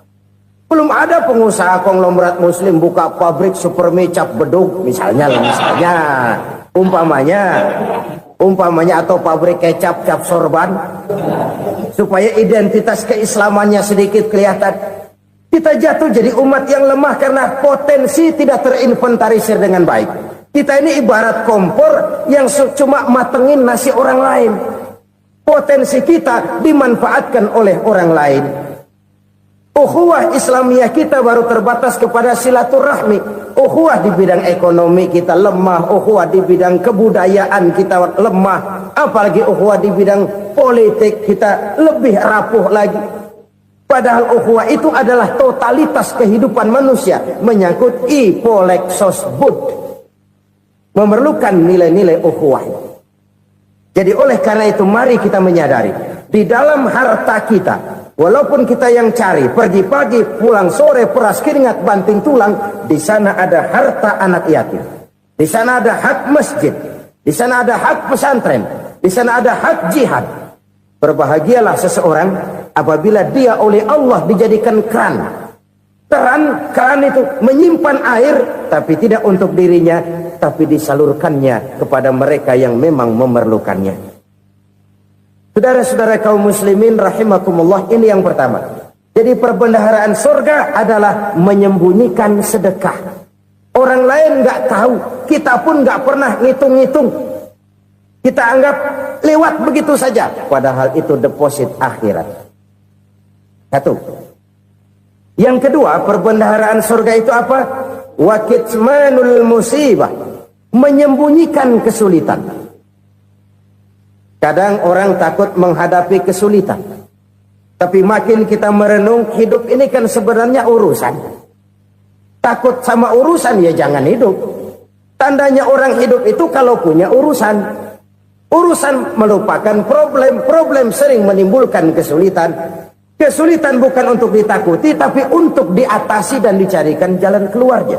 Belum ada pengusaha konglomerat muslim buka pabrik supermi cap bedug misalnya umpamanya atau pabrik kecap cap sorban supaya identitas keislamannya sedikit kelihatan. Kita jatuh jadi umat yang lemah karena potensi tidak terinventarisir dengan baik. Kita ini ibarat kompor yang cuma matengin nasi orang lain. Potensi kita dimanfaatkan oleh orang lain. Ukhuwah Islamiyah kita baru terbatas kepada silaturahmi. Ukhuwah di bidang ekonomi kita lemah. Ukhuwah di bidang kebudayaan kita lemah. Apalagi ukhuwah di bidang politik kita lebih rapuh lagi. Padahal ukhuwah itu adalah totalitas kehidupan manusia. Menyangkut ipoleksos bud. Memerlukan nilai-nilai ukhuwah. Jadi oleh karena itu mari kita menyadari. Di dalam harta kita, walaupun kita yang cari, pergi pagi, pulang sore, peras keringat, banting tulang, di sana ada harta anak yatim. Di sana ada hak masjid. Di sana ada hak pesantren. Di sana ada hak jihad. Berbahagialah seseorang apabila dia oleh Allah dijadikan keran. Keran itu menyimpan air, tapi tidak untuk dirinya, tapi disalurkannya kepada mereka yang memang memerlukannya. Saudara-saudara kaum muslimin rahimakumullah, ini yang pertama. Jadi perbendaharaan surga adalah menyembunyikan sedekah. Orang lain nggak tahu, kita pun nggak pernah ngitung-ngitung. Kita anggap lewat begitu saja, padahal itu deposit akhirat. Satu. Yang kedua, perbendaharaan surga itu apa? Wa kitmanul musibah, menyembunyikan kesulitan. Kadang orang takut menghadapi kesulitan. Tapi makin kita merenung, hidup ini kan sebenarnya urusan. Takut sama urusan ya jangan hidup. Tandanya orang hidup itu kalau punya urusan. Urusan melupakan problem. Problem sering menimbulkan kesulitan. Kesulitan bukan untuk ditakuti, tapi untuk diatasi dan dicarikan jalan keluarnya.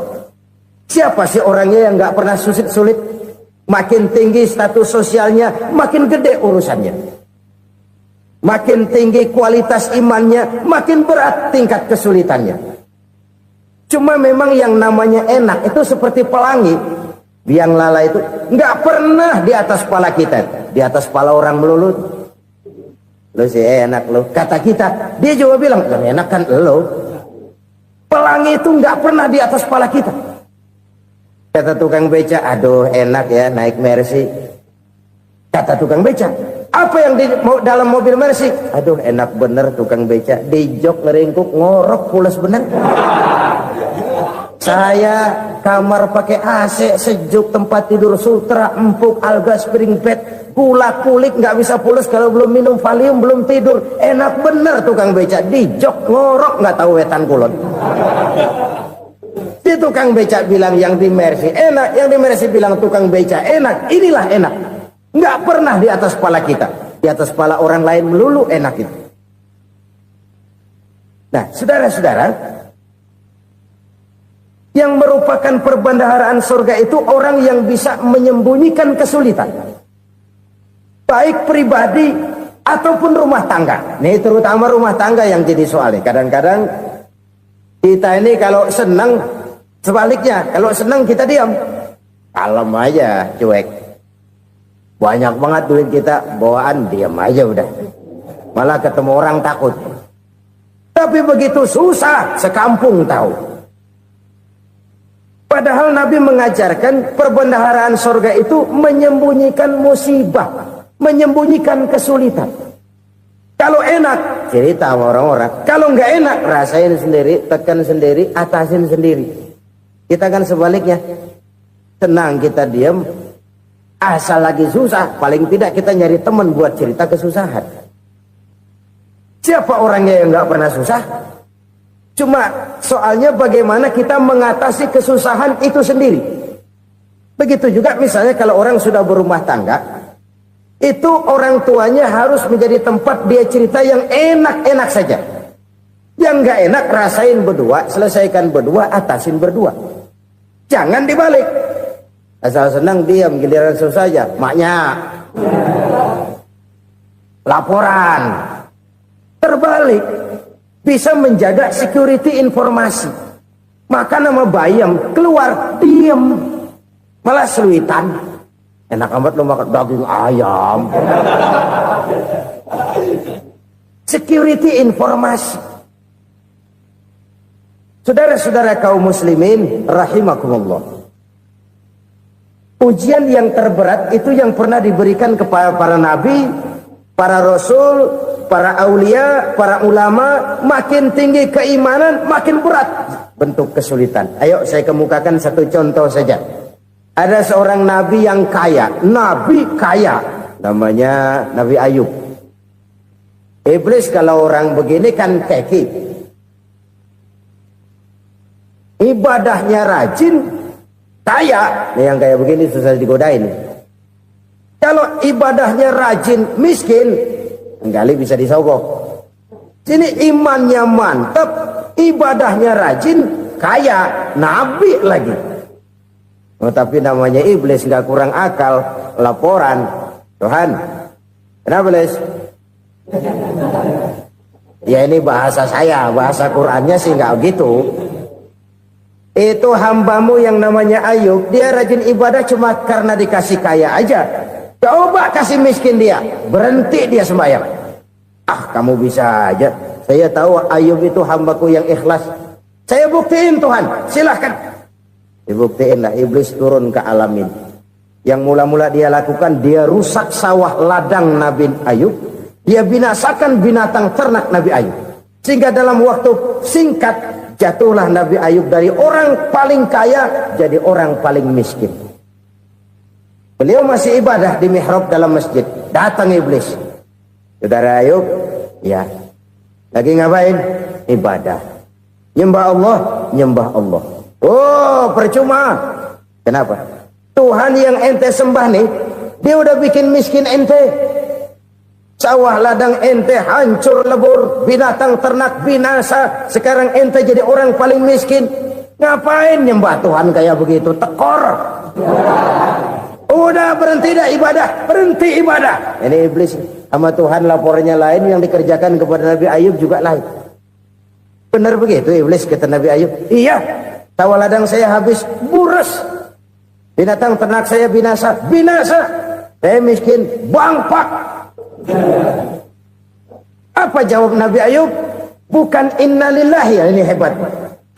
Siapa sih orangnya yang nggak pernah sulit-sulit? Makin tinggi status sosialnya, makin gede urusannya. Makin tinggi kualitas imannya, makin berat tingkat kesulitannya. Cuma memang yang namanya enak itu seperti pelangi. Biang lala itu nggak pernah di atas kepala kita, di atas kepala orang melulu. Lu sih enak lu, kata kita. Dia juga bilang yang enak kan lu. Pelangi itu nggak pernah di atas kepala kita. Kata tukang beca, aduh enak ya naik Mercy. Kata tukang beca, apa yang di dalam mobil Mercy? Aduh enak bener tukang beca, di jok ngeringkuk ngorok pules bener. Saya kamar pakai AC, sejuk, tempat tidur sutra, empuk, alga, spring bed, gula kulik, nggak bisa pulas kalau belum minum Valium, belum tidur. Enak bener tukang beca, di jok ngorok nggak tahu wetan kulon. Si tukang beca bilang yang di Mercy enak, yang di Mercy bilang tukang beca enak. Inilah enak, nggak pernah di atas kepala kita, di atas kepala orang lain melulu enak itu. Nah, saudara-saudara, yang merupakan perbendaharaan surga itu orang yang bisa menyembunyikan kesulitan, baik pribadi ataupun rumah tangga. Nih terutama rumah tangga yang jadi soalnya. Kadang-kadang kita ini kalau senang, sebaliknya kalau senang kita diam, kalem aja, cuek. Banyak banget duit kita, bawaan diam aja udah. Malah ketemu orang takut. Tapi begitu susah, sekampung tahu. Padahal Nabi mengajarkan perbendaharaan surga itu menyembunyikan musibah, menyembunyikan kesulitan. Kalau enak, cerita sama orang-orang. Kalau nggak enak, rasain sendiri, tekan sendiri, atasin sendiri. Kita kan sebaliknya. Tenang kita diam, asal lagi susah, paling tidak kita nyari teman buat cerita kesusahan. Siapa orangnya yang nggak pernah susah? Cuma soalnya bagaimana kita mengatasi kesusahan itu sendiri. Begitu juga misalnya kalau orang sudah berumah tangga, itu orang tuanya harus menjadi tempat dia cerita yang enak-enak saja. Yang nggak enak rasain berdua, selesaikan berdua, atasin berdua. Jangan dibalik. Asal senang diam, giliran susah saja. Maknya laporan. Terbalik, bisa menjaga security informasi. Maka nama bayam keluar diam, malah seluitan. Enak amat lo makan daging ayam. Security informasi. Saudara-saudara kaum muslimin rahimakumullah. Ujian yang terberat itu yang pernah diberikan kepada para nabi, para rasul, para aulia, para ulama. Makin tinggi keimanan, makin berat bentuk kesulitan. Ayo saya kemukakan satu contoh saja. Ada seorang nabi yang kaya, nabi kaya, namanya Nabi Ayub. Iblis kalau orang begini kan keki, ibadahnya rajin, kaya. Nih yang kayak begini susah digodain. Kalau ibadahnya rajin, miskin, kali bisa disogok. Sini imannya mantap, ibadahnya rajin, kaya, nabi lagi. Oh, tapi namanya iblis nggak kurang akal. Laporan, Tuhan, kenapa iblis? Ya ini bahasa saya, bahasa Qurannya sih nggak gitu. Itu hambamu yang namanya Ayub, dia rajin ibadah cuma karena dikasih kaya aja. Coba kasih miskin dia, berhenti dia sembahyang. Ah, kamu bisa aja. Saya tahu Ayub itu hambaku yang ikhlas. Saya buktiin Tuhan, silahkan. Dibuktiin lah, iblis turun ke alamin. Yang mula-mula dia lakukan, dia rusak sawah ladang Nabi Ayub. Dia binasakan binatang ternak Nabi Ayub. Sehingga dalam waktu singkat, jatuhlah Nabi Ayub dari orang paling kaya, jadi orang paling miskin. Beliau masih ibadah di mihrab dalam masjid. Datang iblis. Saudara Ayub, ya. Lagi ngapain? Ibadah. Nyembah Allah, nyembah Allah. Oh, percuma. Kenapa? Tuhan yang ente sembah nih, dia udah bikin miskin ente. Sawah ladang ente hancur lebur, binatang ternak binasa. Sekarang ente jadi orang paling miskin. Ngapain nyembah Tuhan kayak begitu? Tekor. Udah berhenti dah ibadah, berhenti ibadah. Ini iblis sama Tuhan laporannya lain, yang dikerjakan kepada Nabi Ayub juga lain. Benar begitu iblis kata Nabi Ayub? Iya, sawah ladang saya habis, buras. Binatang ternak saya binasa, binasa. Saya miskin, bangpak. Apa jawab Nabi Ayub? Bukan innalillahi, ya ini hebat.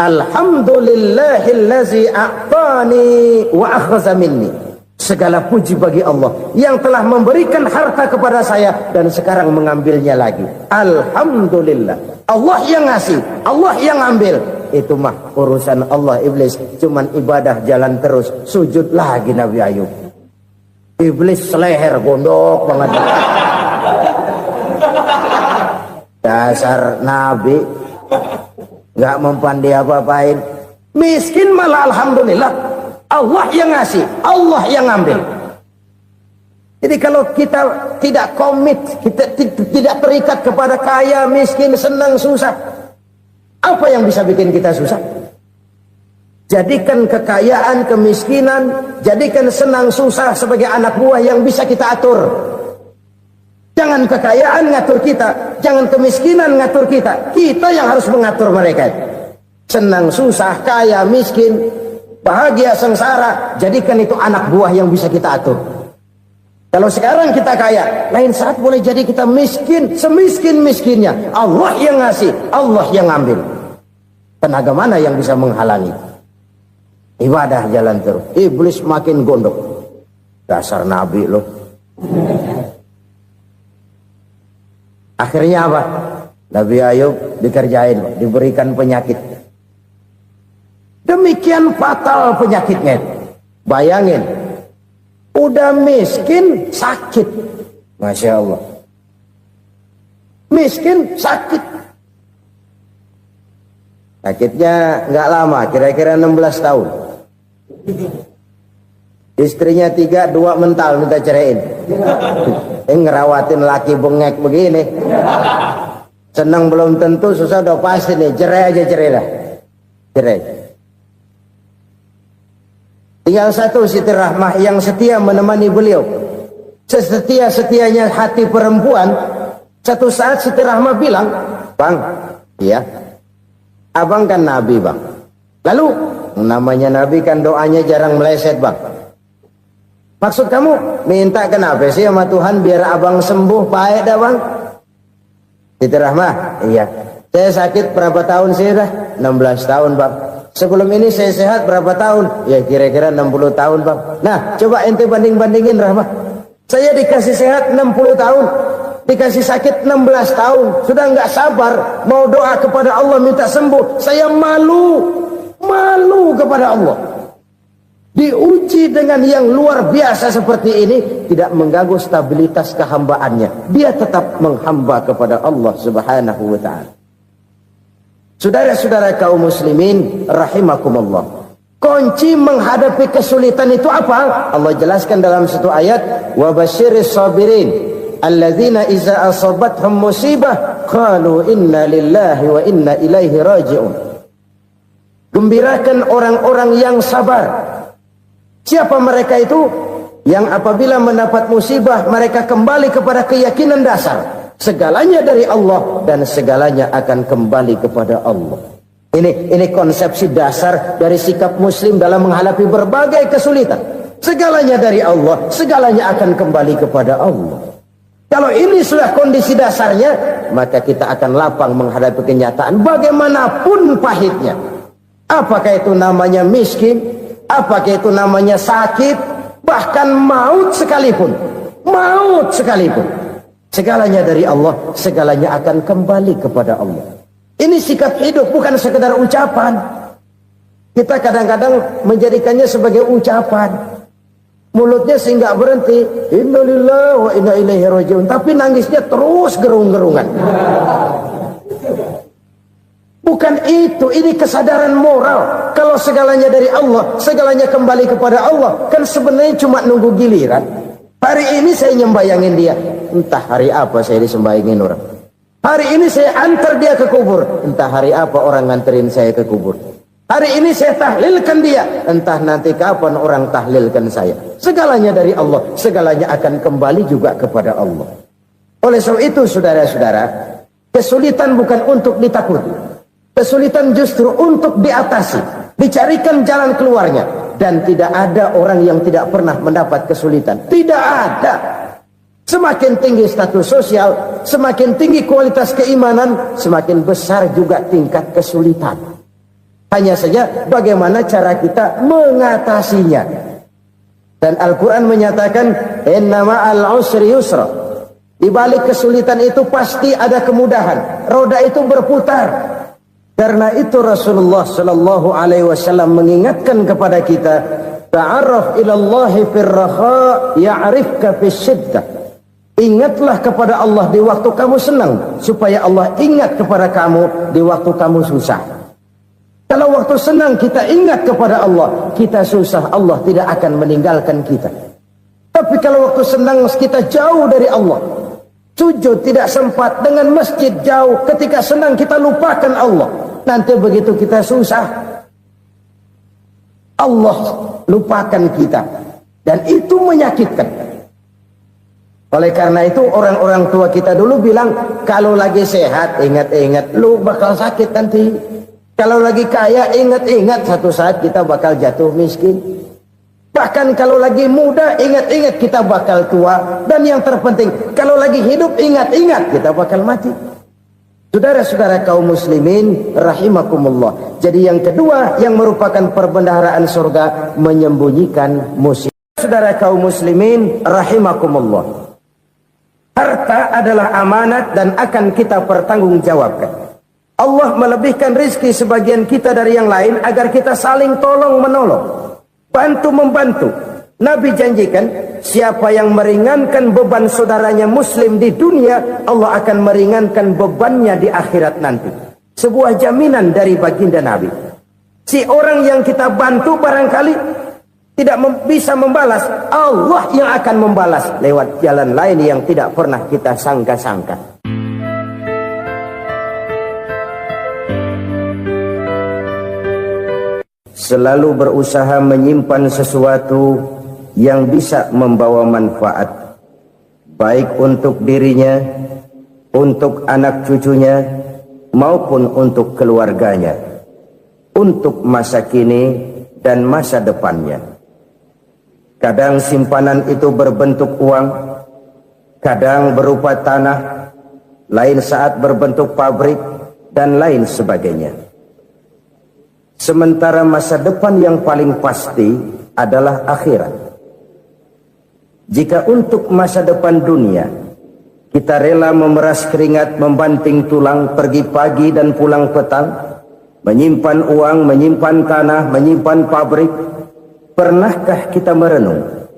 Alhamdulillahillazi a'tani wa akhza minni. Segala puji bagi Allah yang telah memberikan harta kepada saya dan sekarang mengambilnya lagi. Alhamdulillah. Allah yang ngasih, Allah yang ambil. Itu mah urusan Allah. Iblis cuman ibadah jalan terus, sujud lagi Nabi Ayub. Iblis seleher gondok banget. Dasar Nabi nggak mempan dia apa-apain. Miskin malah alhamdulillah. Allah yang ngasih, Allah yang ngambil. Jadi kalau kita tidak komit, kita tidak terikat kepada kaya, miskin, senang, susah, apa yang bisa bikin kita susah? Jadikan kekayaan, kemiskinan, jadikan senang, susah sebagai anak buah yang bisa kita atur. Jangan kekayaan ngatur kita, jangan kemiskinan ngatur kita. Kita yang harus mengatur mereka. Senang, susah, kaya, miskin, bahagia, sengsara, jadikan itu anak buah yang bisa kita atur. Kalau sekarang kita kaya, lain saat boleh jadi kita miskin, semiskin-miskinnya. Allah yang ngasih, Allah yang ngambil. Tenaga mana yang bisa menghalangi? Ibadah jalan terus. Iblis makin gondok. Dasar Nabi loh. Akhirnya apa? Nabi Ayub dikerjain, diberikan penyakit. Demikian fatal penyakitnya. Bayangin, udah miskin, sakit. Masya Allah. Miskin, sakit. Sakitnya nggak lama, kira-kira 16 tahun. Istrinya 3, 2 mental minta ceraiin. Ngerawatin laki bengek begini. Senang belum tentu, susah udah pasti nih. Cerai aja, cerai dah. Cerai. Tinggal satu Siti Rahmah yang setia menemani beliau. Sesetia-setianya hati perempuan. Satu saat Siti Rahmah bilang, "Bang, iya, abang kan Nabi, Bang. Lalu, namanya Nabi kan doanya jarang meleset, Bang. Maksud kamu minta kenapa sih sama Tuhan biar abang sembuh baik dah, Bang?" Siti Rahmah, "Iya. Saya sakit berapa tahun sih dah? 16 tahun, Bang. Sebelum ini saya sehat berapa tahun? Ya kira-kira 60 tahun, Bang. Nah, coba ente banding-bandingin, Rahmah. Saya dikasih sehat 60 tahun, dikasih sakit 16 tahun. Sudah nggak sabar mau doa kepada Allah minta sembuh. Saya malu kepada Allah. Diuji dengan yang luar biasa seperti ini, tidak mengganggu stabilitas kehambaannya. Dia tetap menghamba kepada Allah Subhanahu wa ta'ala. Saudara-saudara kaum muslimin rahimakumullah. Kunci menghadapi kesulitan itu apa? Allah jelaskan dalam satu ayat, wa basyiris sabirin alladzina iza asabathum musibah qalu inna lillahi wa inna ilaihi raji'un. Gembirakan orang-orang yang sabar. Siapa mereka itu? Yang apabila mendapat musibah mereka kembali kepada keyakinan dasar. Segalanya dari Allah dan segalanya akan kembali kepada Allah. Ini konsepsi dasar dari sikap muslim dalam menghadapi berbagai kesulitan. Segalanya dari Allah, segalanya akan kembali kepada Allah. Kalau ini sudah kondisi dasarnya, maka kita akan lapang menghadapi kenyataan bagaimanapun pahitnya. Apakah itu namanya miskin, apakah itu namanya sakit, bahkan maut sekalipun. Maut sekalipun. Segalanya dari Allah, segalanya akan kembali kepada Allah. Ini sikap hidup, bukan sekedar ucapan. Kita kadang-kadang menjadikannya sebagai ucapan. Mulutnya sehingga berhenti, innalillahi wa inna ilaihi raji'un, tapi nangisnya terus gerung-gerungan. Bukan itu, ini kesadaran moral. Kalau segalanya dari Allah, segalanya kembali kepada Allah, kan sebenarnya cuma nunggu giliran. Hari ini saya nyembayangin dia, entah hari apa saya disembayangin orang. Hari ini saya antar dia ke kubur, entah hari apa orang nganterin saya ke kubur. Hari ini saya tahlilkan dia, entah nanti kapan orang tahlilkan saya. Segalanya dari Allah, segalanya akan kembali juga kepada Allah. Oleh sebab itu saudara-saudara, kesulitan bukan untuk ditakuti. Kesulitan justru untuk diatasi, dicarikan jalan keluarnya. Dan tidak ada orang yang tidak pernah mendapat kesulitan. Tidak ada. Semakin tinggi status sosial, semakin tinggi kualitas keimanan, semakin besar juga tingkat kesulitan. Hanya saja bagaimana cara kita mengatasinya. Dan Al-Quran menyatakan, inna ma'al usri yusra. Di balik kesulitan itu pasti ada kemudahan. Roda itu berputar. Karena itu Rasulullah sallallahu alaihi wasallam mengingatkan kepada kita, ta'arraf ila Allah fir raha ya'rifka fis syiddah. Ingatlah kepada Allah di waktu kamu senang, supaya Allah ingat kepada kamu di waktu kamu susah. Kalau waktu senang kita ingat kepada Allah, kita susah, Allah tidak akan meninggalkan kita. Tapi kalau waktu senang kita jauh dari Allah, sujud tidak sempat, dengan masjid jauh, ketika senang kita lupakan Allah. Nanti begitu kita susah, Allah lupakan kita. Dan itu menyakitkan. Oleh karena itu orang-orang tua kita dulu bilang, kalau lagi sehat ingat-ingat lu bakal sakit nanti. Kalau lagi kaya ingat-ingat satu saat kita bakal jatuh miskin. Bahkan kalau lagi muda, ingat-ingat kita bakal tua. Dan yang terpenting, kalau lagi hidup, ingat-ingat kita bakal mati. Saudara-saudara kaum muslimin rahimakumullah. Jadi yang kedua yang merupakan perbendaharaan surga, menyembunyikan musibah. Saudara kaum muslimin rahimakumullah. Harta adalah amanat dan akan kita pertanggungjawabkan. Allah melebihkan rizki sebagian kita dari yang lain agar kita saling tolong menolong, bantu membantu. Nabi janjikan, siapa yang meringankan beban saudaranya muslim di dunia, Allah akan meringankan bebannya di akhirat nanti. Sebuah jaminan dari baginda Nabi. Si orang yang kita bantu barangkali tidak bisa membalas, Allah yang akan membalas lewat jalan lain yang tidak pernah kita sangka-sangka. Selalu berusaha menyimpan sesuatu yang bisa membawa manfaat, baik untuk dirinya, untuk anak cucunya, maupun untuk keluarganya, untuk masa kini dan masa depannya. Kadang simpanan itu berbentuk uang, kadang berupa tanah, lain saat berbentuk pabrik, dan lain sebagainya. Sementara masa depan yang paling pasti adalah akhirat. Jika untuk masa depan dunia kita rela memeras keringat, membanting tulang, pergi pagi dan pulang petang, menyimpan uang, menyimpan tanah, menyimpan pabrik, pernahkah kita merenung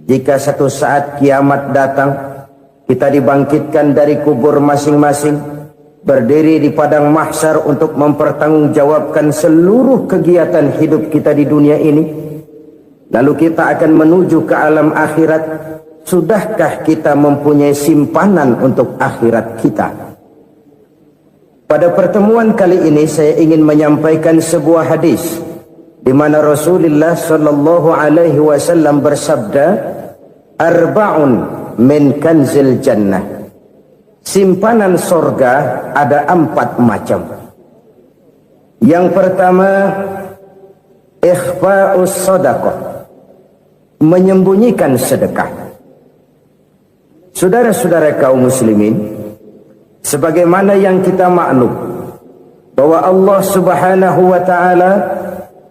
jika satu saat kiamat datang, kita dibangkitkan dari kubur masing-masing, berdiri di padang mahsyar untuk mempertanggungjawabkan seluruh kegiatan hidup kita di dunia ini? Lalu kita akan menuju ke alam akhirat. Sudahkah kita mempunyai simpanan untuk akhirat kita? Pada pertemuan kali ini saya ingin menyampaikan sebuah hadis di mana Rasulullah sallallahu alaihi wasallam bersabda, "Arba'un min kanzil jannah." Simpanan surga ada 4 macam. Yang pertama, ikhfa'us shadaqah, menyembunyikan sedekah. Saudara-saudara kaum muslimin, sebagaimana yang kita maklum bahwa Allah Subhanahu wa taala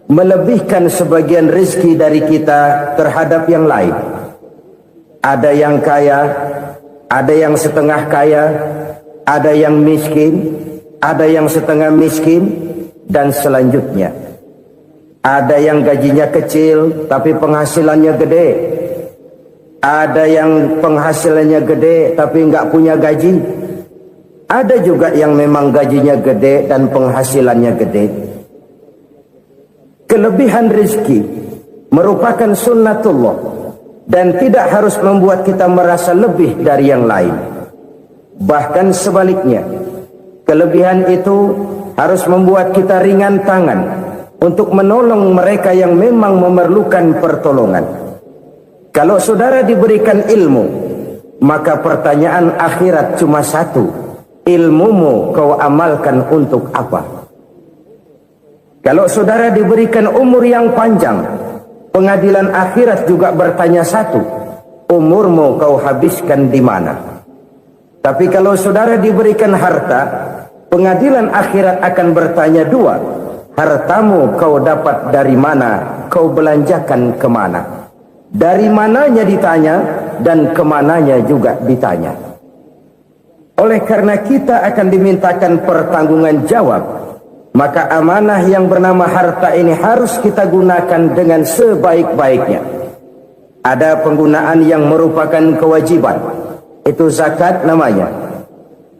melebihkan sebagian rezeki dari kita terhadap yang lain. Ada yang kaya, ada yang setengah kaya, ada yang miskin, ada yang setengah miskin, dan selanjutnya. Ada yang gajinya kecil tapi penghasilannya gede. Ada yang penghasilannya gede tapi nggak punya gaji. Ada juga yang memang gajinya gede dan penghasilannya gede. Kelebihan rezeki merupakan sunnatullah dan tidak harus membuat kita merasa lebih dari yang lain. Bahkan sebaliknya, kelebihan itu harus membuat kita ringan tangan untuk menolong mereka yang memang memerlukan pertolongan. Kalau saudara diberikan ilmu, maka pertanyaan akhirat cuma satu: ilmumu kau amalkan untuk apa? Kalau saudara diberikan umur yang panjang, pengadilan akhirat juga bertanya satu: umurmu kau habiskan di mana? Tapi kalau saudara diberikan harta, pengadilan akhirat akan bertanya dua: hartamu kau dapat dari mana, kau belanjakan kemana? Dari mananya ditanya, dan kemananya juga ditanya. Oleh karena kita akan dimintakan pertanggungan jawab, maka amanah yang bernama harta ini harus kita gunakan dengan sebaik-baiknya. Ada penggunaan yang merupakan kewajiban, itu zakat namanya.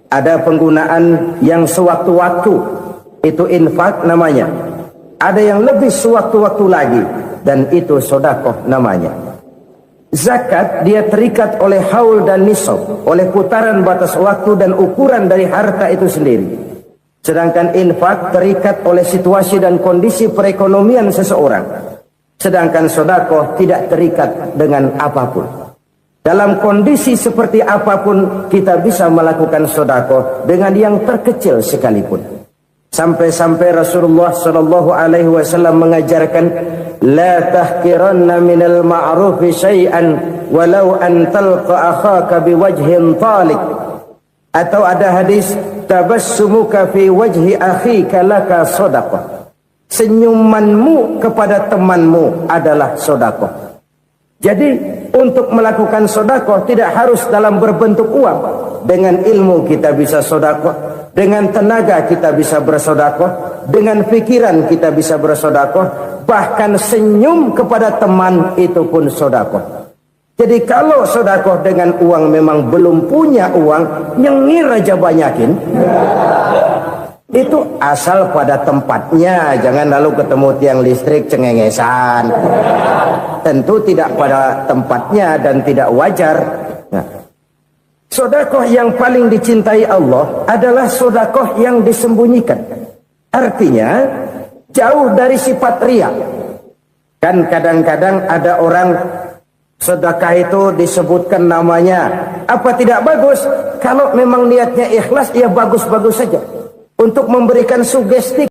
Ada penggunaan yang sewaktu-waktu, itu infak namanya. Ada yang lebih sewaktu-waktu lagi, dan itu sedekah namanya. Zakat dia terikat oleh haul dan nisab, oleh putaran batas waktu dan ukuran dari harta itu sendiri. Sedangkan infak terikat oleh situasi dan kondisi perekonomian seseorang. Sedangkan sedekah tidak terikat dengan apapun. Dalam kondisi seperti apapun kita bisa melakukan sedekah dengan yang terkecil sekalipun. Sampai-sampai Rasulullah sallallahu alaihi wasallam mengajarkan, la tahqiranna minal ma'rufi syai'an walau an talqa akhaka biwajhin talik. Atau ada hadis, tabassumuka fi wajhi akhika laka shadaqah. Senyumanmu kepada temanmu adalah sedekah. Jadi untuk melakukan sedekah tidak harus dalam berbentuk uang. Dengan ilmu kita bisa sedekah, dengan tenaga kita bisa bersedekah, dengan pikiran kita bisa bersedekah, bahkan senyum kepada teman itu pun sedekah. Jadi kalau sedekah dengan uang memang belum punya uang, nyengir aja banyakin. Itu asal pada tempatnya, jangan lalu ketemu tiang listrik cengengesan. Tentu tidak pada tempatnya dan tidak wajar. Nah, sedekah yang paling dicintai Allah adalah sedekah yang disembunyikan. Artinya jauh dari sifat riya. Kan kadang-kadang ada orang sedekah itu disebutkan namanya. Apa tidak bagus? Kalau memang niatnya ikhlas, ya bagus-bagus saja. Untuk memberikan sugesti